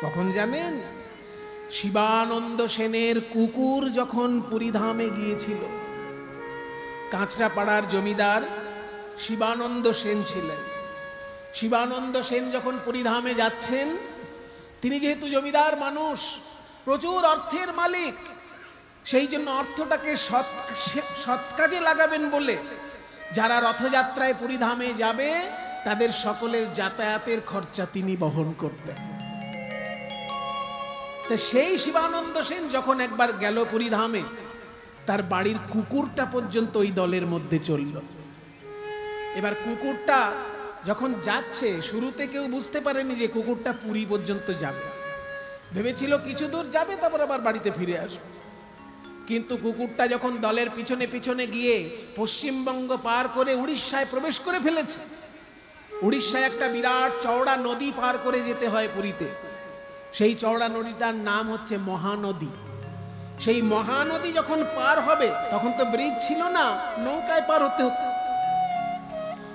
কখন জানেন? শিবানন্দ সেনের কুকুর যখন পুরীধামে গিয়েছিল, কাঁচরাপাড়ার জমিদার শিবানন্দ সেন ছিলেন। শিবানন্দ সেন যখন পুরীধামে যাচ্ছেন, তিনি যেহেতু জমিদার মানুষ, প্রচুর অর্থের মালিক, সেই জন্য অর্থটাকে সৎ কাজে লাগাবেন বলে যারা রথযাত্রায় পুরীধামে যাবে তাদের সকলের যাতায়াতের খরচা তিনি বহন করতেন। তো সেই শিবানন্দ সেন যখন একবার গেল পুরীধামে, তার বাড়ির কুকুরটা পর্যন্ত ওই দলের মধ্যে চলল। এবার কুকুরটা যখন যাচ্ছে, শুরুতে কেউ বুঝতে পারেনি যে কুকুরটা পুরী পর্যন্ত যাবে, ভেবেছিল কিছু দূর যাবে তারপর আবার বাড়িতে ফিরে আসবে। কিন্তু কুকুরটা যখন দলের পিছনে পিছনে গিয়ে পশ্চিমবঙ্গ পার করে উড়িষ্যায় প্রবেশ করে ফেলেছে, উড়িষ্যায় একটা বিরাট চওড়া নদী পার করে যেতে হয় পুরীতে। সেই চওড়া নদীটার নাম হচ্ছে মহানদী। সেই মহানদী যখন পার হবে, তখন তো ব্রিজ ছিল না, নৌকায় পার হতে হতো।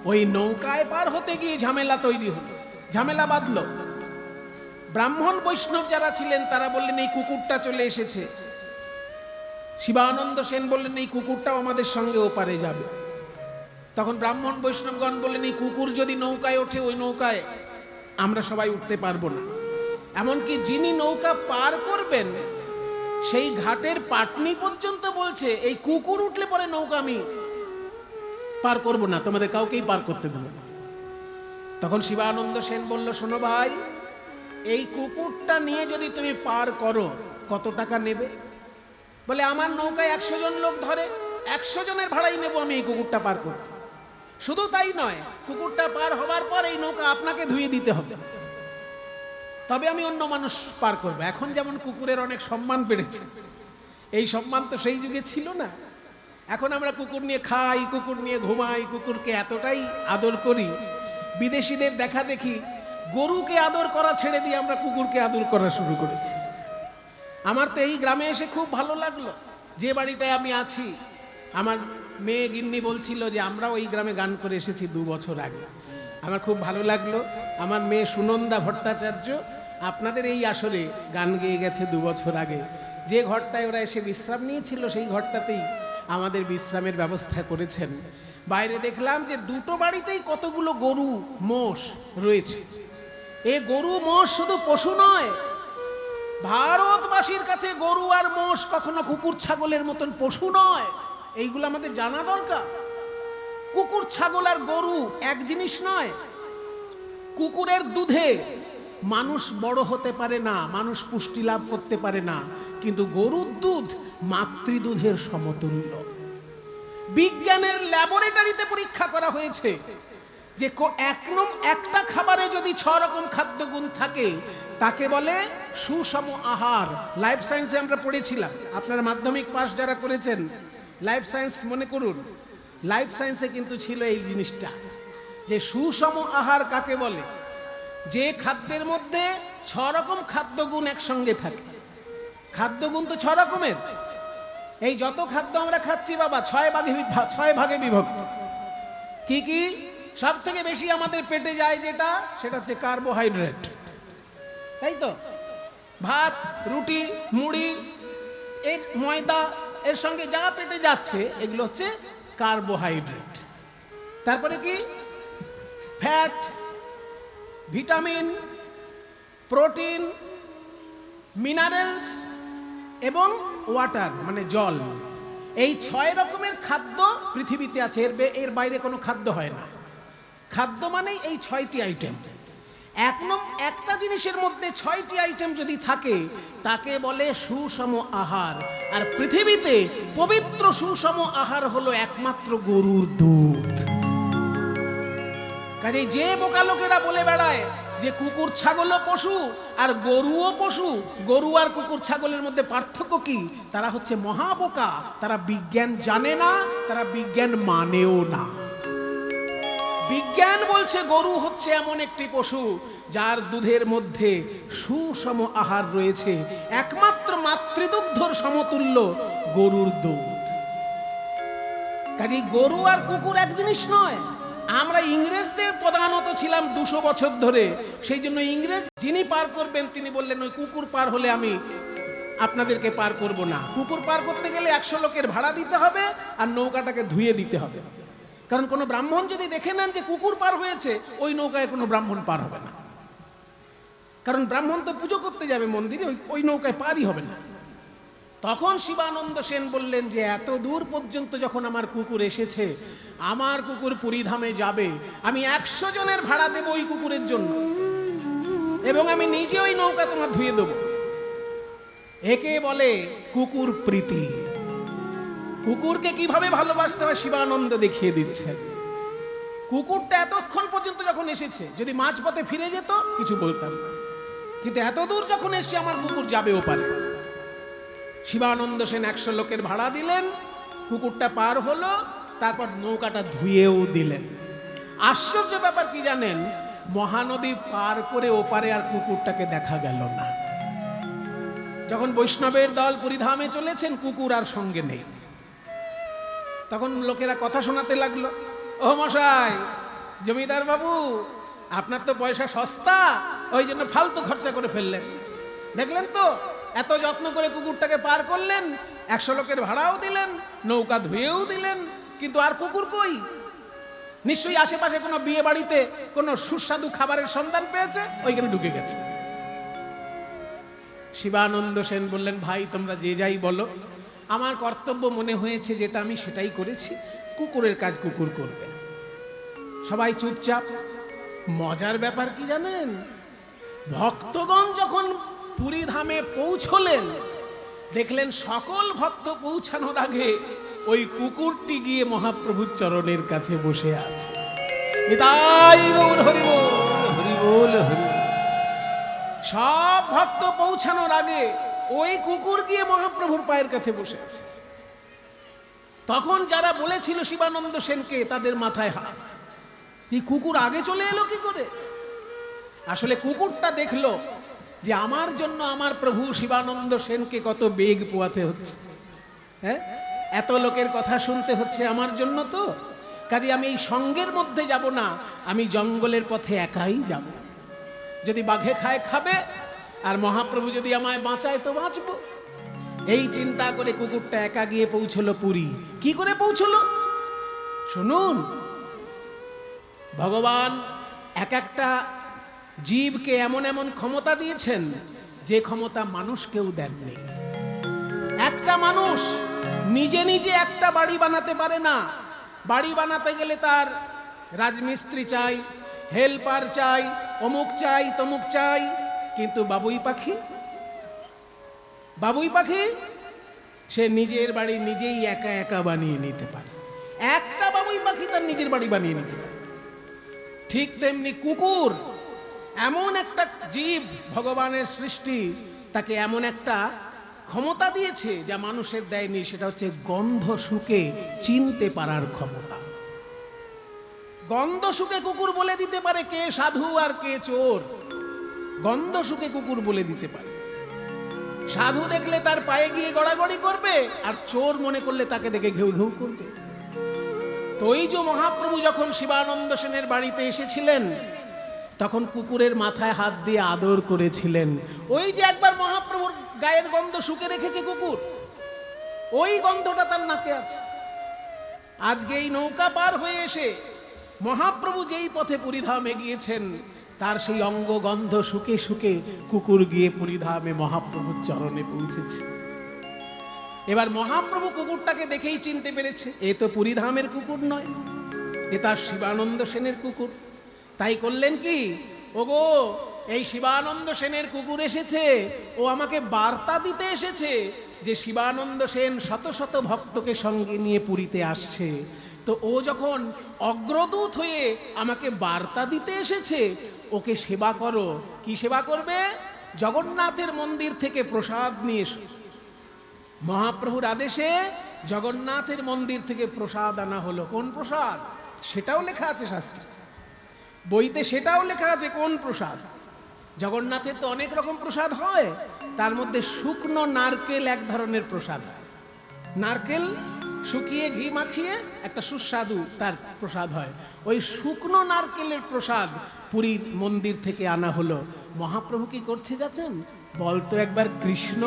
ওই নৌকায় পার হতে গিয়ে ঝামেলা তৈরি হলো, ঝামেলা বাঁধলো। ব্রাহ্মণ বৈষ্ণব যারা ছিলেন তারা বললেন এই কুকুরটা চলে এসেছে। শিবানন্দ সেন বললেন এই কুকুরটাও আমাদের সঙ্গে ওপারে যাবে। তখন ব্রাহ্মণ বৈষ্ণবগণ বললেন এই কুকুর যদি নৌকায় ওঠে, ওই নৌকায় আমরা সবাই উঠতে পারবো না। এমনকি যিনি নৌকা পার করবেন সেই ঘাটের পাটনি পর্যন্ত বলছে এই কুকুর উঠলে পরে নৌকা আমি পার করব না, তোমাদের কাউকেই পার করতে দেবো না। তখন শিবানন্দ সেন বলল, শোনো ভাই, এই কুকুরটা নিয়ে যদি তুমি পার করো কত টাকা নেবে? বলে আমার নৌকায় 100 জন লোক ধরে, 100 জনের ভাড়াই নেবো আমি এই কুকুরটা পার করতে। শুধু তাই নয়, কুকুরটা পার হবার পর এই নৌকা আপনাকে ধুয়ে দিতে হবে, তবে আমি অন্য মানুষ পার করবো। এখন যেমন কুকুরের অনেক সম্মান বেড়েছে, এই সম্মান তো সেই যুগে ছিল না। এখন আমরা কুকুর নিয়ে খাই, কুকুর নিয়ে ঘুমাই, কুকুরকে এতটাই আদর করি, বিদেশিদের দেখা দেখি গরুকে আদর করা ছেড়ে দিয়ে আমরা কুকুরকে আদর করা শুরু করেছি। আমার তো এই গ্রামে এসে খুব ভালো লাগলো, যে বাড়িটায় আমি আছি। আমার মেয়ে গিন্নি বলছিল যে আমরাও এই গ্রামে গান করে এসেছি 2 বছর আগে। আমার খুব ভালো লাগলো। আমার মেয়ে সুনন্দা ভট্টাচার্য আপনাদের এই আসরে গান গেয়ে গেছে 2 বছর আগে। যে ঘরটায় ওরা এসে বিশ্রাম নিয়েছিল সেই ঘরটাতেই আমাদের বিশ্রামের ব্যবস্থা করেছেন। বাইরে দেখলাম যে দুটো বাড়িতেই কতগুলো গরু মোষ রয়েছে। এই গরু মোষ শুধু পশু নয়, ভারতবাসীর কাছে গরু আর মোষ কখনো কুকুর ছাগলের মতন পশু নয়। এইগুলো আমাদের জানা দরকার। কুকুর ছাগল আর গরু এক জিনিস নয়। কুকুরের দুধে মানুষ বড় হতে পারে না, মানুষ পুষ্টি লাভ করতে পারে না, কিন্তু গরুর দুধ মাতৃদুধের সমতুল্য। বিজ্ঞানের ল্যাবরেটরিতে পরীক্ষা করা হয়েছে যে একটা খাবারে যদি 6 রকম খাদ্যগুণ থাকে তাকে বলে সুষম আহার। লাইফ সায়েন্সে আমরা পড়েছিলাম, আপনারা মাধ্যমিক পাস যারা করেছেন লাইফ সায়েন্স মনে করুন, লাইফ সায়েন্সে কিন্তু ছিল এই জিনিসটা যে সুষম আহার কাকে বলে, যে খাদ্যের মধ্যে 6 রকম খাদ্যগুণ একসঙ্গে থাকে। খাদ্যগুণ তো 6 রকমের। এই যত খাদ্য আমরা খাচ্ছি বাবা 6 ভাগে বিভক্ত। কি কি? সব থেকে বেশি আমাদের পেটে যায় যেটা, সেটা হচ্ছে কার্বোহাইড্রেট, তাই তো? ভাত, রুটি, মুড়ি, এর ময়দা, এর সঙ্গে যা পেটে যাচ্ছে এগুলো হচ্ছে কার্বোহাইড্রেট। তারপরে কি? ফ্যাট, ভিটামিন, প্রোটিন, মিনারেলস এবং ওয়াটার মানে জল। এই 6 রকমের খাদ্য পৃথিবীতে আছে, এর বাইরে কোনো খাদ্য হয় না। খাদ্য মানে এই 6টি আইটেম। একটা জিনিসের মধ্যে 6টি আইটেম যদি থাকে তাকে বলে সুষম আহার। আর পৃথিবীতে পবিত্র সুষম আহার হলো একমাত্র গরুর দুধ। কাজে যে বোকা লোকেরা বলে বেড়ায় যে কুকুর ছাগলও পশু আর গরুও পশু, গরু আর কুকুর ছাগলের মধ্যে পার্থক্য কি, তারা হচ্ছে মহাবোকা। তারা বিজ্ঞান জানে না, তারা বিজ্ঞান মানেও না। বিজ্ঞান বলছে গরু হচ্ছে এমন একটি পশু যার দুধের মধ্যে সুষম আহার রয়েছে, একমাত্র মাতৃদুগ্ধর সমতুল্য গরুর দুধ। কাজে গরু আর কুকুর এক জিনিস নয়। আমরা ইংরেজদের প্রধানত ছিলাম 200 বছর ধরে, সেই জন্য ইংরেজ যিনি পার করবেন তিনি বললেন ওই কুকুর পার হলে আমি আপনাদেরকে পার করব না। কুকুর পার করতে গেলে 100 লোকের ভাড়া দিতে হবে আর নৌকাটাকে ধুয়ে দিতে হবে, কারণ কোনো ব্রাহ্মণ যদি দেখে নেন যে কুকুর পার হয়েছে, ওই নৌকায় কোনো ব্রাহ্মণ পার হবে না, কারণ ব্রাহ্মণ তো পুজো করতে যাবে মন্দিরে, ওই নৌকায় পারই হবে না। তখন শিবানন্দ সেন বললেন যে এত দূর পর্যন্ত যখন আমার কুকুর এসেছে, আমার কুকুর পুরীধামে যাবে, আমি 100 জনের ভাড়া দেব ওই কুকুরের জন্য, এবং আমি নিজে ওই নৌকা তোমার ধুয়ে দেব। একে বলে কুকুর প্রীতি। কুকুরকে কিভাবে ভালোবাসতে হয় শিবানন্দ দেখিয়ে দিচ্ছেন। কুকুরটা এতক্ষণ পর্যন্ত যখন এসেছে, যদি মাঝপথে ফিরে যেত কিছু বলতাম না, কিন্তু এত দূর যখন এসছে আমার কুকুর যাবেও পারে। শিবানন্দ সেন 100 লোকের ভাড়া দিলেন, কুকুরটা পার হলো, তারপর নৌকাটা ধুয়েও দিলেন। আশ্চর্য ব্যাপার কি জানেন, মহানদী পার করে ওপারে আর কুকুরটাকে দেখা গেল না। যখন বৈষ্ণবের দল পুরীধামে চলেছেন, কুকুর আর সঙ্গে নেই। তখন লোকেরা কথা শোনাতে লাগলো, ও মশাই, জমিদার বাবু, আপনার তো পয়সা সস্তা, ওই জন্য ফালতু খরচা করে ফেললেন। দেখলেন তো, এত যত্ন করে কুকুরটাকে পার করলেন, 100 লোকের ভাড়াও দিলেন, নৌকা ধুয়েও দিলেন, কিন্তু আর কুকুর কই? নিশ্চয়ই আশেপাশে কোনো বিয়ে বাড়িতে কোনো সুস্বাদু খাবারের সন্ধান পেয়েছে, ওইখানে ঢুকে গেছে। শিবানন্দ সেন বললেন, ভাই তোমরা যে যাই বলো, আমার কর্তব্য মনে হয়েছে যেটা আমি সেটাই করেছি, কুকুরের কাজ কুকুর করবে। সবাই চুপচাপ। মজার ব্যাপার কি জানেন, ভক্তগণ যখন পুরীধামে পৌঁছলেন, দেখলেন সকল ভক্ত পৌঁছানোর আগে ওই কুকুরটি গিয়ে মহাপ্রভুর চরণের কাছে বসে আছে। নিতাই গৌর হরি বল, হরি বল, হরি। সব ভক্ত পৌঁছানোর আগে ওই কুকুর গিয়ে মহাপ্রভুর পায়ের কাছে বসে আছে। তখন যারা বলেছিল শিবানন্দ সেনকে, তাদের মাথায় হাত, কি কুকুর আগে চলে এলো কি করে? আসলে কুকুরটা দেখলো যে আমার জন্য আমার প্রভু শিবানন্দ সেনকে কত বেগ পোয়াতে হচ্ছে, হ্যাঁ, এত লোকের কথা শুনতে হচ্ছে আমার জন্য, তো কাজে আমি এই সঙ্গের মধ্যে যাব না, আমি জঙ্গলের পথে একাই যাব। যদি বাঘে খায় খাবে, আর মহাপ্রভু যদি আমায় বাঁচায় তো বাঁচবো। এই চিন্তা করে কুকুরটা একা গিয়ে পৌঁছলো পুরী। কি করে পৌঁছলো শুনুন। ভগবান এক একটা জীবকে এমন এমন ক্ষমতা দিয়েছেন, যে ক্ষমতা মানুষকেও দেননি। একটা মানুষ নিজে নিজে একটা বাড়ি বানাতে পারে না। বাড়ি বানাতে গেলে তার রাজমিস্ত্রি চাই, হেল্পার চাই, অমুক চাই, তমুক চাই। কিন্তু বাবুই পাখি সে নিজের বাড়ি নিজেই একা একা বানিয়ে নিতে পারে। একটা বাবুই পাখি তার নিজের বাড়ি বানিয়ে নিতে পারে। ঠিক তেমনি কুকুর এমন একটা জীব, ভগবানের সৃষ্টি, তাকে এমন একটা ক্ষমতা দিয়েছে যা মানুষের দেয়নি। সেটা হচ্ছে গন্ধ শুকে চিনতে পারার ক্ষমতা। গন্ধ শুকে কুকুর বলে দিতে পারে কে সাধু আর কে চোর। গন্ধ শুকে কুকুর বলে দিতে পারে। সাধু দেখলে তার পায়ে গিয়ে গড়াগড়ি করবে, আর চোর মনে করলে তাকে দেখে ঘেউ ঘেউ করবে। তো এই যে মহাপ্রভু যখন শিবানন্দ সেনের বাড়িতে এসেছিলেন, তখন কুকুরের মাথায় হাত দিয়ে আদর করেছিলেন। ওই যে একবার মহাপ্রভুর গায়ের গন্ধ শুকে রেখেছে কুকুর, ওই গন্ধটা তার নাকে আছে। আজকে এই নৌকা পার হয়ে এসে মহাপ্রভু যেই পথে পুরীধামে গিয়েছেন, তার সেই অঙ্গ গন্ধ শুকে শুকে কুকুর গিয়ে পুরীধামে মহাপ্রভুর চরণে পৌঁছেছে। এবার মহাপ্রভু কুকুরটাকে দেখেই চিনতে পেরেছে, এ তো পুরীধামের কুকুর নয়, এ তার শিবানন্দ সেনের কুকুর। তাই করলেন কি, ওগো এই শিবানন্দ সেনের কুকুর এসেছে, ও আমাকে বার্তা দিতে এসেছে যে শিবানন্দ সেন শত শত ভক্তকে সঙ্গে নিয়ে পুরীতে আসছে। তো ও যখন অগ্রদূত হয়ে আমাকে বার্তা দিতে এসেছে, ওকে সেবা করো। কি সেবা করবে? জগন্নাথের মন্দির থেকে প্রসাদ নিয়ে এসো। মহাপ্রভুর আদেশে জগন্নাথের মন্দির থেকে প্রসাদ আনা হলো। কোন প্রসাদ সেটাও লেখা আছে শাস্ত্রে, বইতে সেটাও লেখা আছে কোন প্রসাদ। জগন্নাথের তো অনেক রকম প্রসাদ হয়, তার মধ্যে শুকনো নারকেল এক ধরনের প্রসাদ হয়। নারকেল শুকিয়ে ঘি মাখিয়ে একটা সুস্বাদু তার প্রসাদ হয়। ওই শুকনো নারকেলের প্রসাদ পুরীর মন্দির থেকে আনা হলো। মহাপ্রভু কি করছে যাচ্ছেন বলতো একবার কৃষ্ণ,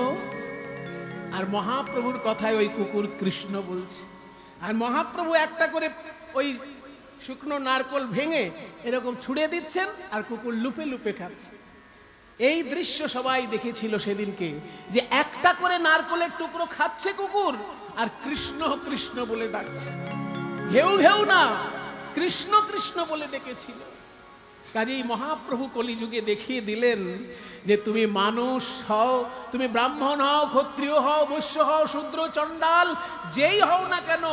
আর মহাপ্রভুর কথায় ওই কুকুর কৃষ্ণ বলছে, আর মহাপ্রভু একটা করে ওই শুকনো নারকেল ভেঙে এরকম ছুঁড়ে দিচ্ছেন, আর কুকুর লুপে লুপে খাচ্ছে। এই দৃশ্য সবাই দেখেছিল সেদিনকে, যে একটা করে নারকেলের টুকরো খাচ্ছে কুকুর, আর কৃষ্ণ কৃষ্ণ বলে ডাকছে। ঘেউ ঘেউ না, কৃষ্ণ কৃষ্ণ বলে ডেকেছিল। কাজেই মহাপ্রভু কলিযুগে দেখিয়ে দিলেন যে তুমি মানুষ হও, তুমি ব্রাহ্মণ হও, ক্ষত্রিয় হও, বৈশ্য হও, শূদ্র, চণ্ডাল, যেই হও না কেন,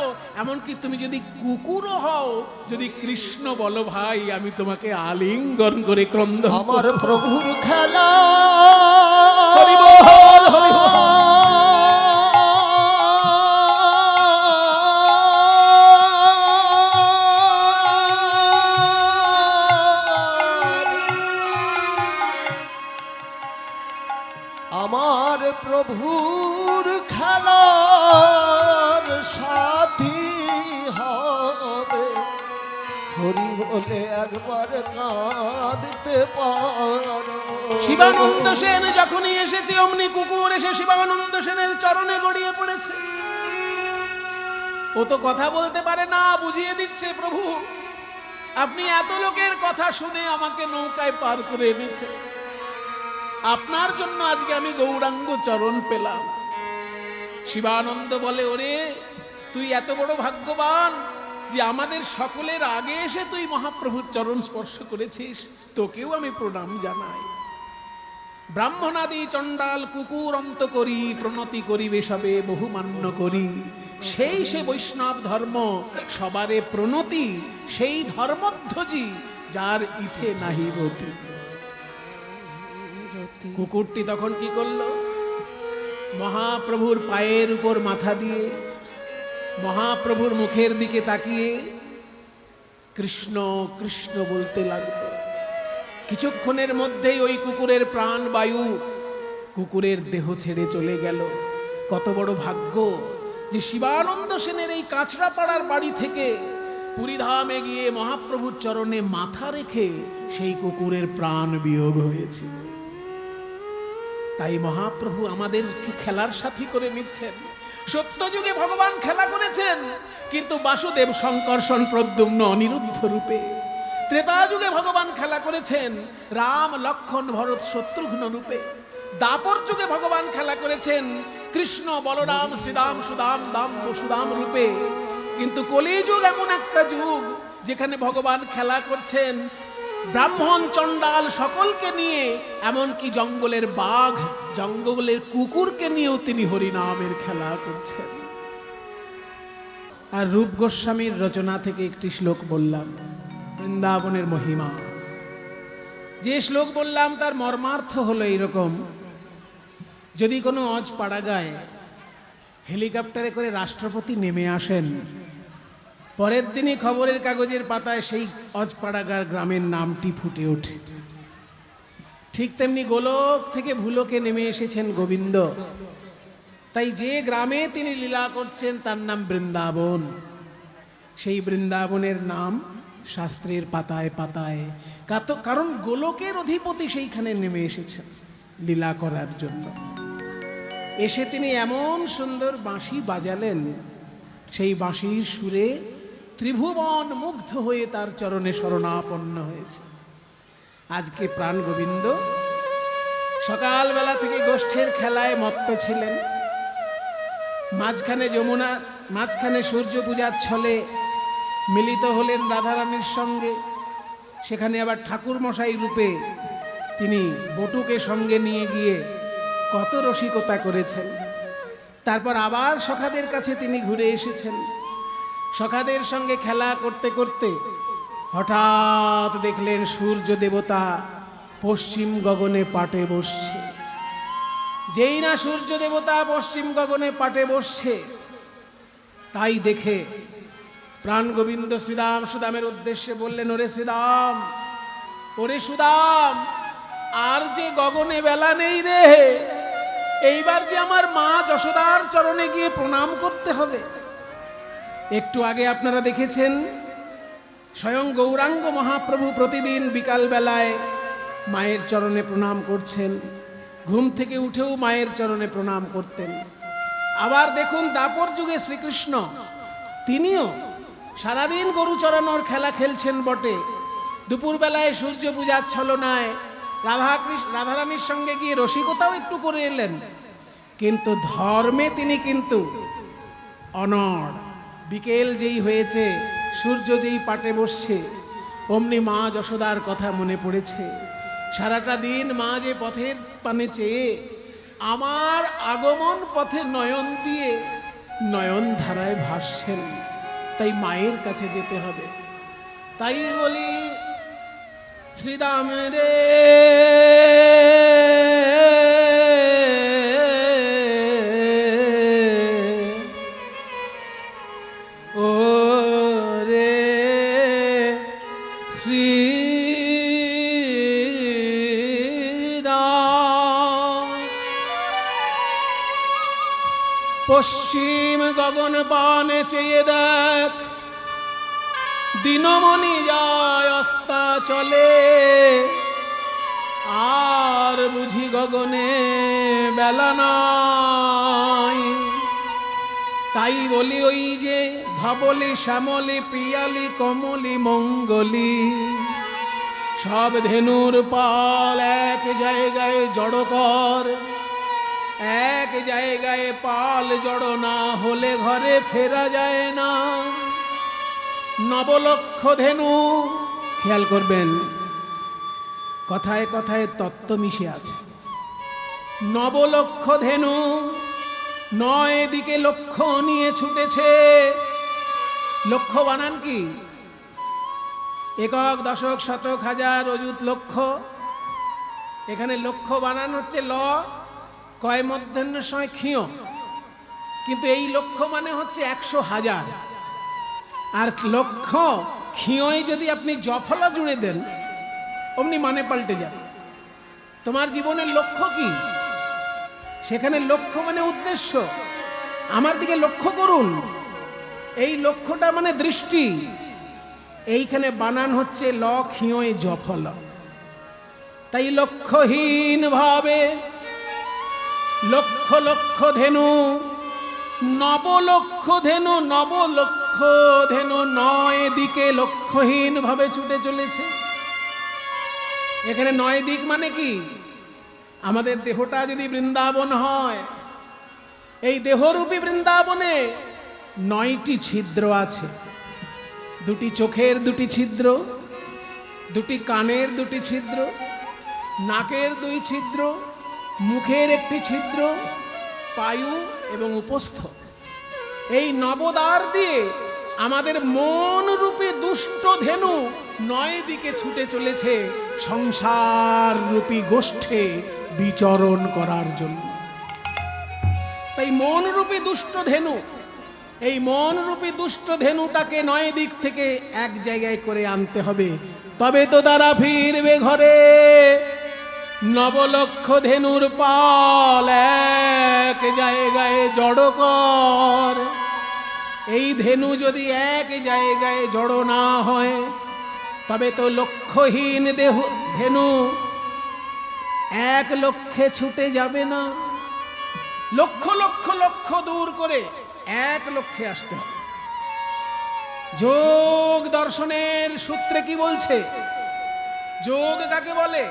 এমনকি তুমি যদি কুকুরও হও, যদি কৃষ্ণ বলো ভাই, আমি তোমাকে আলিঙ্গন করে ক্রন্দন। আমার প্রভুর খেলা, হরি বল, হরি বল। আমার প্রভুর খেলার সাথী হবে, হরি বলে একবার কাঁদতে পারো। শিবানন্দ সেন যখনই এসেছে, অমনি কুকুর এসে শিবানন্দ সেনের চরণে গড়িয়ে পড়েছে। ও তো কথা বলতে পারে না, বুঝিয়ে দিচ্ছে, প্রভু আপনি এত লোকের কথা শুনে আমাকে নৌকায় পার করে এনেছে, আপনার জন্য আজকে আমি গৌরাঙ্গ চরণ পেলাম। শিবানন্দ বলে, ওরে তুই এত বড় ভাগ্যবান যে আমাদের সকলের আগে এসে তুই মহাপ্রভুর চরণ স্পর্শ করেছিস, তোকেও আমি প্রণাম জানাই। ব্রাহ্মণাদি চণ্ডাল কুকুর অন্ত করি, প্রণতি করিবে সবে বহুমান্য করি। সেই সে বৈষ্ণব ধর্ম সবারে প্রণতি, সেই ধর্মধ্বজি যার ইথে নাহি রতি। কুকুরটি তখন কি করলো? মহাপ্রভুর পায়ের উপর মাথা দিয়ে মহাপ্রভুর মুখের দিকে তাকিয়ে কৃষ্ণ কৃষ্ণ বলতে লাগলো। কিছুক্ষণের মধ্যেই ওই কুকুরের প্রাণ বায়ু কুকুরের দেহ ছেড়ে চলে গেল। কত বড় ভাগ্য যে শিবানন্দ সেনের এই কাঁচরাপাড়ার বাড়ি থেকে পুরীধামে গিয়ে মহাপ্রভুর চরণে মাথা রেখে সেই কুকুরের প্রাণ বিয়োগ হয়েছে। তাই মহাপ্রভু আমাদেরকে খেলার সাথী করে নিচ্ছেন। সত্যযুগে ভগবান খেলা করেছেন, কিন্তু বাসুদেব, শঙ্কর্ষণ, প্রদ্যুম্ন, অনিরুদ্ধ রূপে। ত্রেতা যুগে ভগবান খেলা করেছেন রাম, লক্ষ্মণ, ভরত, শত্রুঘ্ন রূপে। দাপর যুগে ভগবান খেলা করেছেন কৃষ্ণ, বলরাম, শ্রীদাম, সুদাম, দাম, বসুদাম রূপে। কিন্তু কলিযুগ এমন একটা যুগ যেখানে ভগবান খেলা করছেন ব্রাহ্মণ, চণ্ডাল সকলকে নিয়ে, এমনকি জঙ্গলের বাঘ, জঙ্গলের কুকুরকে নিয়েও তিনি হরিনামের খেলা করছেন। আর রূপ গোস্বামীর রচনা থেকে একটি শ্লোক বললাম, বৃন্দাবনের মহিমা। যে শ্লোক বললাম তার মর্মার্থ হলো এইরকম: যদি কোনো অজপাড়াগায় হেলিকপ্টারে করে রাষ্ট্রপতি নেমে আসেন, পরের দিনই খবরের কাগজের পাতায় সেই অজপাড়াগার গ্রামের নামটি ফুটে ওঠে। ঠিক তেমনি গোলক থেকে ভুলোকে নেমে এসেছেন গোবিন্দ। তাই যে গ্রামে তিনি লীলা করছেন তার নাম বৃন্দাবন। সেই বৃন্দাবনের নাম শাস্ত্রের পাতায় পাতায়, কারণ গোলকের অধিপতি সেইখানে নেমে এসেছেন লীলা করার জন্য। এসে তিনি এমন সুন্দর বাঁশি বাজালেন, সেই বাঁশির সুরে ত্রিভুবন মুগ্ধ হয়ে তার চরণে শরণাপন্ন হয়েছে। আজকে প্রাণ গোবিন্দ সকালবেলা থেকে গোষ্ঠের খেলায় মত্ত ছিলেন। মাঝখানে যমুনা, মাঝখানে সূর্য পূজার ছলে মিলিত হলেন রাধারানীর সঙ্গে। সেখানে আবার ঠাকুর মশাই রূপে তিনি বটুকে সঙ্গে নিয়ে গিয়ে কত রসিকতা করেছেন। তারপর আবার সখাদের কাছে তিনি ঘুরে এসেছেন। সখাদের সঙ্গে খেলা করতে করতে হঠাৎ দেখলেন সূর্য দেবতা পশ্চিম গগনে পাটে বসছে। যেই না সূর্য দেবতা পশ্চিম গগনে পাটে বসছে, তাই দেখে প্রাণ গোবিন্দ শ্রীরাম সুদামের উদ্দেশ্যে বললেন, ওরে শ্রীরাম, ওরে সুদাম, আর যে গগনে বেলা নেই রে, এইবার যে আমার মা যশোদার চরণে গিয়ে প্রণাম করতে হবে। একটু আগে আপনারা দেখেছেন স্বয়ং গৌরাঙ্গ মহাপ্রভু প্রতিদিন বিকালবেলায় মায়ের চরণে প্রণাম করছেন, ঘুম থেকে উঠেও মায়ের চরণে প্রণাম করতেন। আবার দেখুন দাপর যুগে শ্রীকৃষ্ণ তিনিও সারাদিন গরু চড়ানোর খেলা খেলছেন বটে, দুপুরবেলায় সূর্য পূজার ছলনায় রাধারানীর সঙ্গে গিয়ে রসিকতাও একটু করে এলেন, কিন্তু ধর্মে তিনি কিন্তু অনড়। বিকেল যেই হয়েছে, সূর্য যেই পাটে বসছে, অমনি মা যশোদার কথা মনে পড়েছে। সারাটা দিন মা যে পথের পানে চেয়ে আমার আগমন পথে নয়ন দিয়ে নয়ন ধারায় ভাসছেন, তাই মায়ের কাছে যেতে হবে। তাই বলি শ্রীদাম রে ও রে শ্রীদাম, পশ্চিম গগন পানে চেয়ে দেখ, দিনমণি যায় অস্তা চলে, আর বুঝি গগনে বেলা নাই। তাই বলি ওই যে ধবলি শ্যামলি পিয়ালি কমলি মঙ্গলি, সব ধেনুর পাল এক জায়গায় জড়ো কর, এক জায়গায় পাল জড়ো না হলে ঘরে ফেরা যায় না। নবলক্ষ ধেনু, খেয়াল করবেন কথায় কথায় তত্ত্ব মিশে আছে। নবলক্ষ ধেনু 9 দিকে লক্ষ্য নিয়ে ছুটেছে। লক্ষ্য বানান কি? একক, দশক, শতক, হাজার, অযুত, লক্ষ। এখানে লক্ষ্য বানান হচ্ছে ল, কয় মধ্যাহ্ন সময় ক্ষীয়, কিন্তু এই লক্ষ্য মানে হচ্ছে 100,000। আর লক্ষ্য ক্ষীয়ই যদি আপনি জফলা জুড়ে দেন, অমনি মানে পাল্টে যাবে। তোমার জীবনের লক্ষ্য কি? সেখানে লক্ষ্য মানে উদ্দেশ্য, আমার দিকে লক্ষ্য করুন। এই লক্ষ্যটা মানে দৃষ্টি। এইখানে বানান হচ্ছে ল ক্ষীয়ই জফল। তাই লক্ষ্যহীন ভাবে লক্ষ লক্ষ ধেনু, নবলক্ষ ধেনু, নবলক্ষ ধেনু 9 দিকে লক্ষ্যহীন ভাবে ছুটে চলেছে। এখানে 9 দিক মানে কি? আমাদের দেহটা যদি বৃন্দাবন হয়, এই দেহরূপী বৃন্দাবনে 9টি ছিদ্র আছে। 2টি চোখের 2টি ছিদ্র, 2টি কানের 2টি ছিদ্র, নাকের 2 ছিদ্র, মুখের 1টি ছিদ্র, পায়ু এবং উপস্থ। এই নবদ্বার দিয়ে আমাদের মন রূপে দুষ্ট ধেনু 9 দিকে ছুটে চলেছে সংসার রূপী গোষ্ঠে বিচরণ করার জন্য। তাই মন রূপী দুষ্ট ধেনু, এই মন রূপী দুষ্ট ধেনুটাকে 9 দিক থেকে এক জায়গায় করে আনতে হবে, তবে তো তারা ফিরবে ঘরে। নবলক্ষ ধেনুর পাল এক জায়গায় জড়ো কর। এই ধেনু যদি এক জায়গায় জড়ো না হয়, তবে তো লক্ষ্যহীন ধেনু এক লক্ষ্যে ছুটে যাবে না। লক্ষ লক্ষ লক্ষ্য দূর করে এক লক্ষ্যে আসতে হবে। যোগ দর্শনের সূত্রে কি বলছে? যোগ কাকে বলে?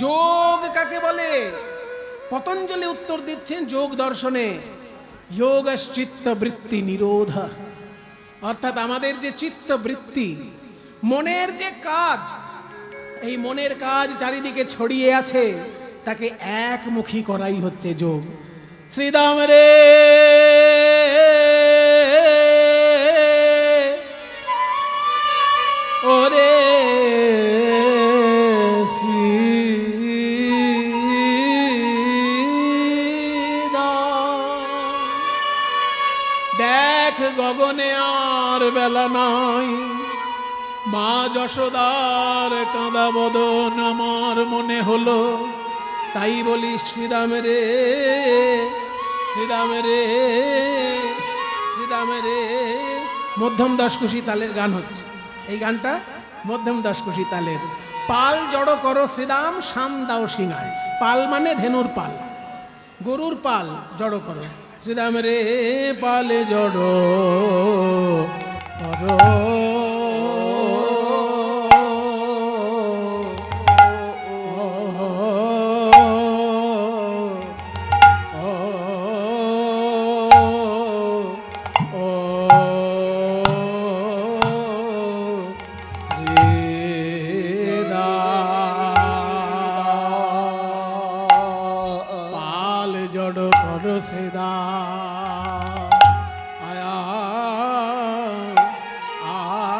যোগ কাকে বলে? পতঞ্জলি উত্তর দিচ্ছেন যোগ দর্শনে, যোগশ্চিত্ত বৃত্তি নিরোধ। অর্থাৎ আমাদের যে চিত্ত বৃত্তি, মনের যে কাজ, এই মনের কাজ চারিদিকে ছড়িয়ে আছে, তাকে একমুখী করাই হচ্ছে যোগ। শ্রীদাম রে ওরে দেখ গগনে আর বেলা নাই, মা যশোদার কাঁদা বদন আমার মনে হলো। তাই বলি শ্রীরাম রে, শ্রীরাম রে, শ্রীরাম। শ্রীরাম রে মধ্যম দশকুশি তালের গান হচ্ছে। এই গানটা মধ্যম দশকুশি তালের। পাল জড়ো করো শ্রীরাম, শাম দাও সিংহায়। পাল মানে ধেনুর পাল, গরুর পাল জড়ো করো শ্রীরাম রে, পালে জড়ো করো। শ্রীদা আয়া আয়া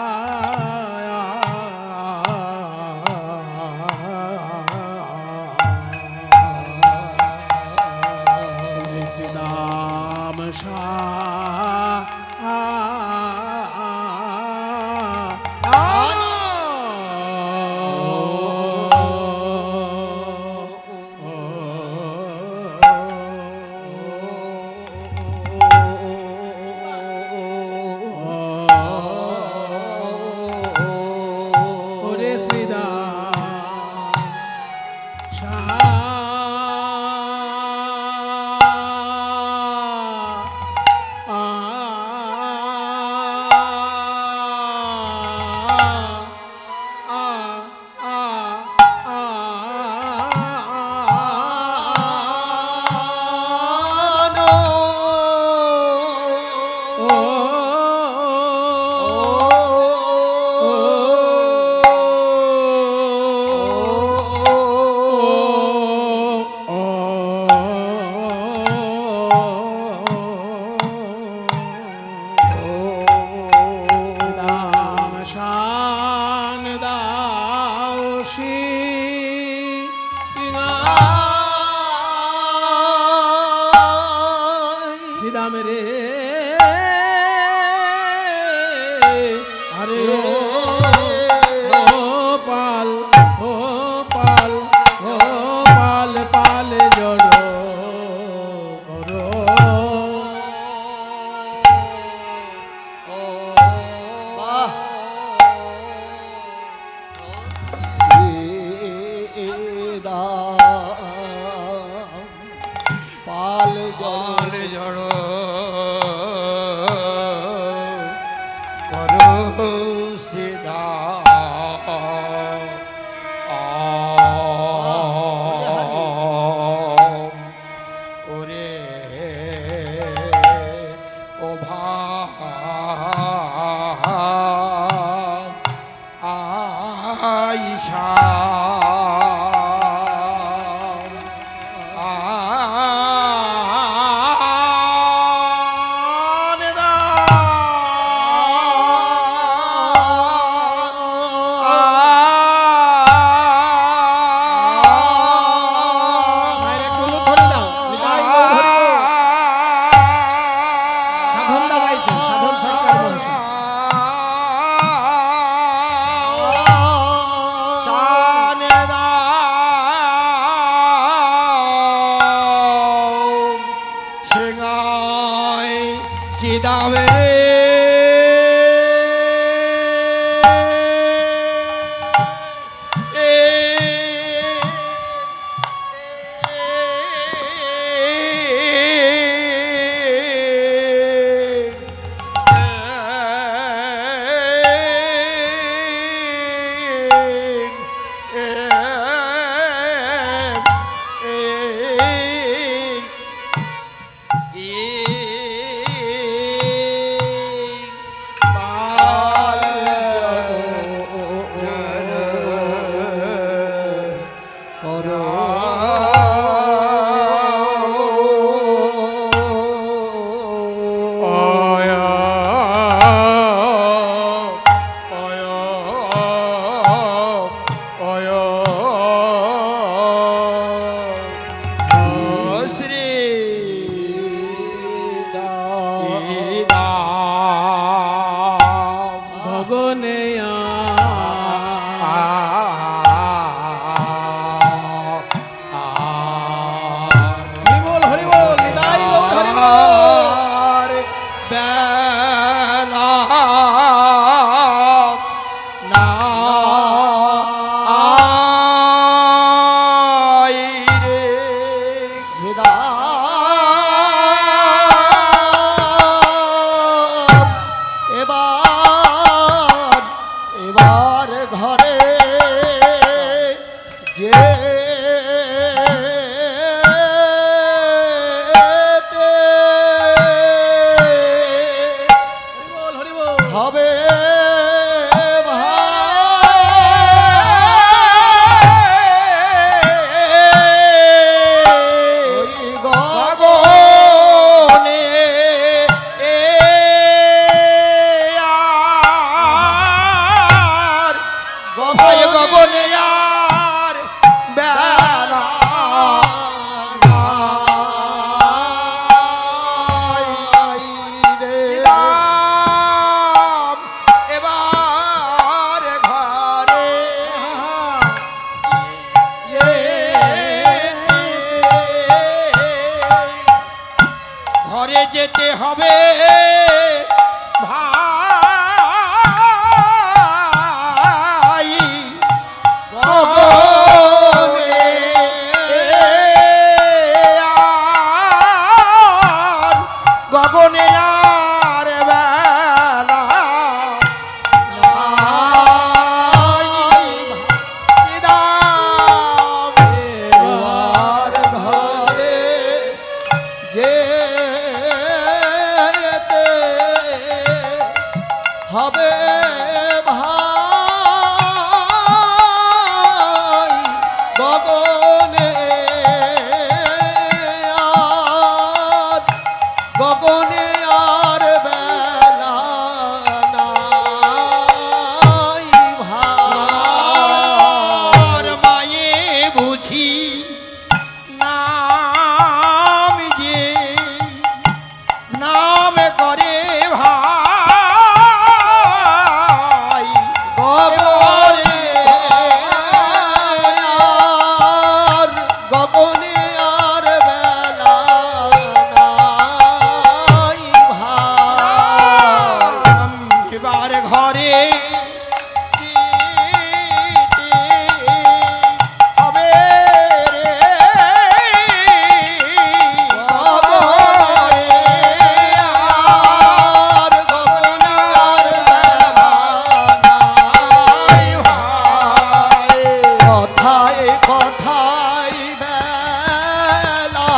শ্রীরাম শ্রীরাম রে আরে ও পাল ও পাল ও পাল পাল জড়ো করো। পাল জড়ো করো সিধা ওরে ও আইসা শ্রীরাম এবার ঘরে যে বল হরি বল। হবে গগনে আর গগনে আর বেলা রাম এবার ঘরে ঘরে যেতে হবে ভাই গগনে আর গগনে আর বেলা রাম এবার ঘরে যেতে হবে ভাই গগনে আর বেলা নাই ভাই আর মায়ে বুঝি নাম যে নাম করে ভাই গগনে আর বেলা নাই ভাই এবার ঘরে যেতে হবে রে কথায় কথায় বেলা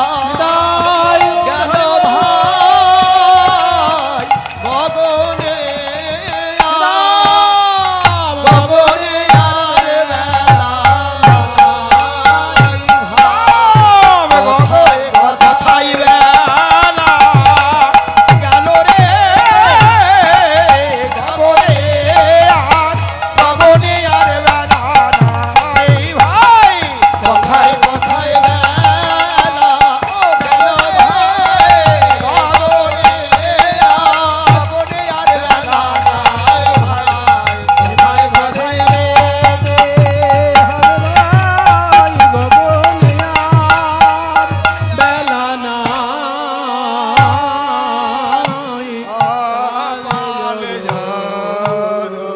গেল ভাই গগনে গগনে আর বেলা নাই ভাই কথাই বেলা গেল রে গগনে আর বেলা নাই ভাই কথায় কথায় বেলা গেল গগনে আর বেলা নাই ভাই কথাই আমাল জানো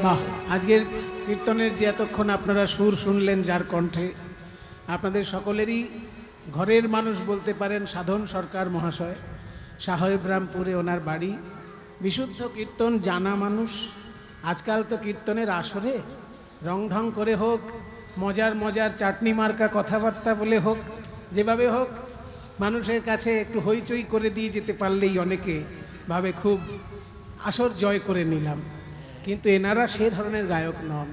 বাহ, আজকের কীর্তনের যে এতক্ষণ আপনারা সুর শুনলেন যার কণ্ঠে, আপনাদের সকলেরই ঘরের মানুষ বলতে পারেন সাধন সরকার মহাশয়। সাহেবরামপুরে ওনার বাড়ি। বিশুদ্ধ কীর্তন জানা মানুষ। আজকাল তো কীর্তনের আসরে রং ঢং করে হোক, মজার মজার চাটনি মার্কা কথাবার্তা বলে হোক, যেভাবে হোক মানুষের কাছে একটু হইচই করে দিয়ে যেতে পারলেই অনেকে ভাবে খুব আসর জয় করে নিলাম। কিন্তু এনারা সে ধরনের গায়ক নন।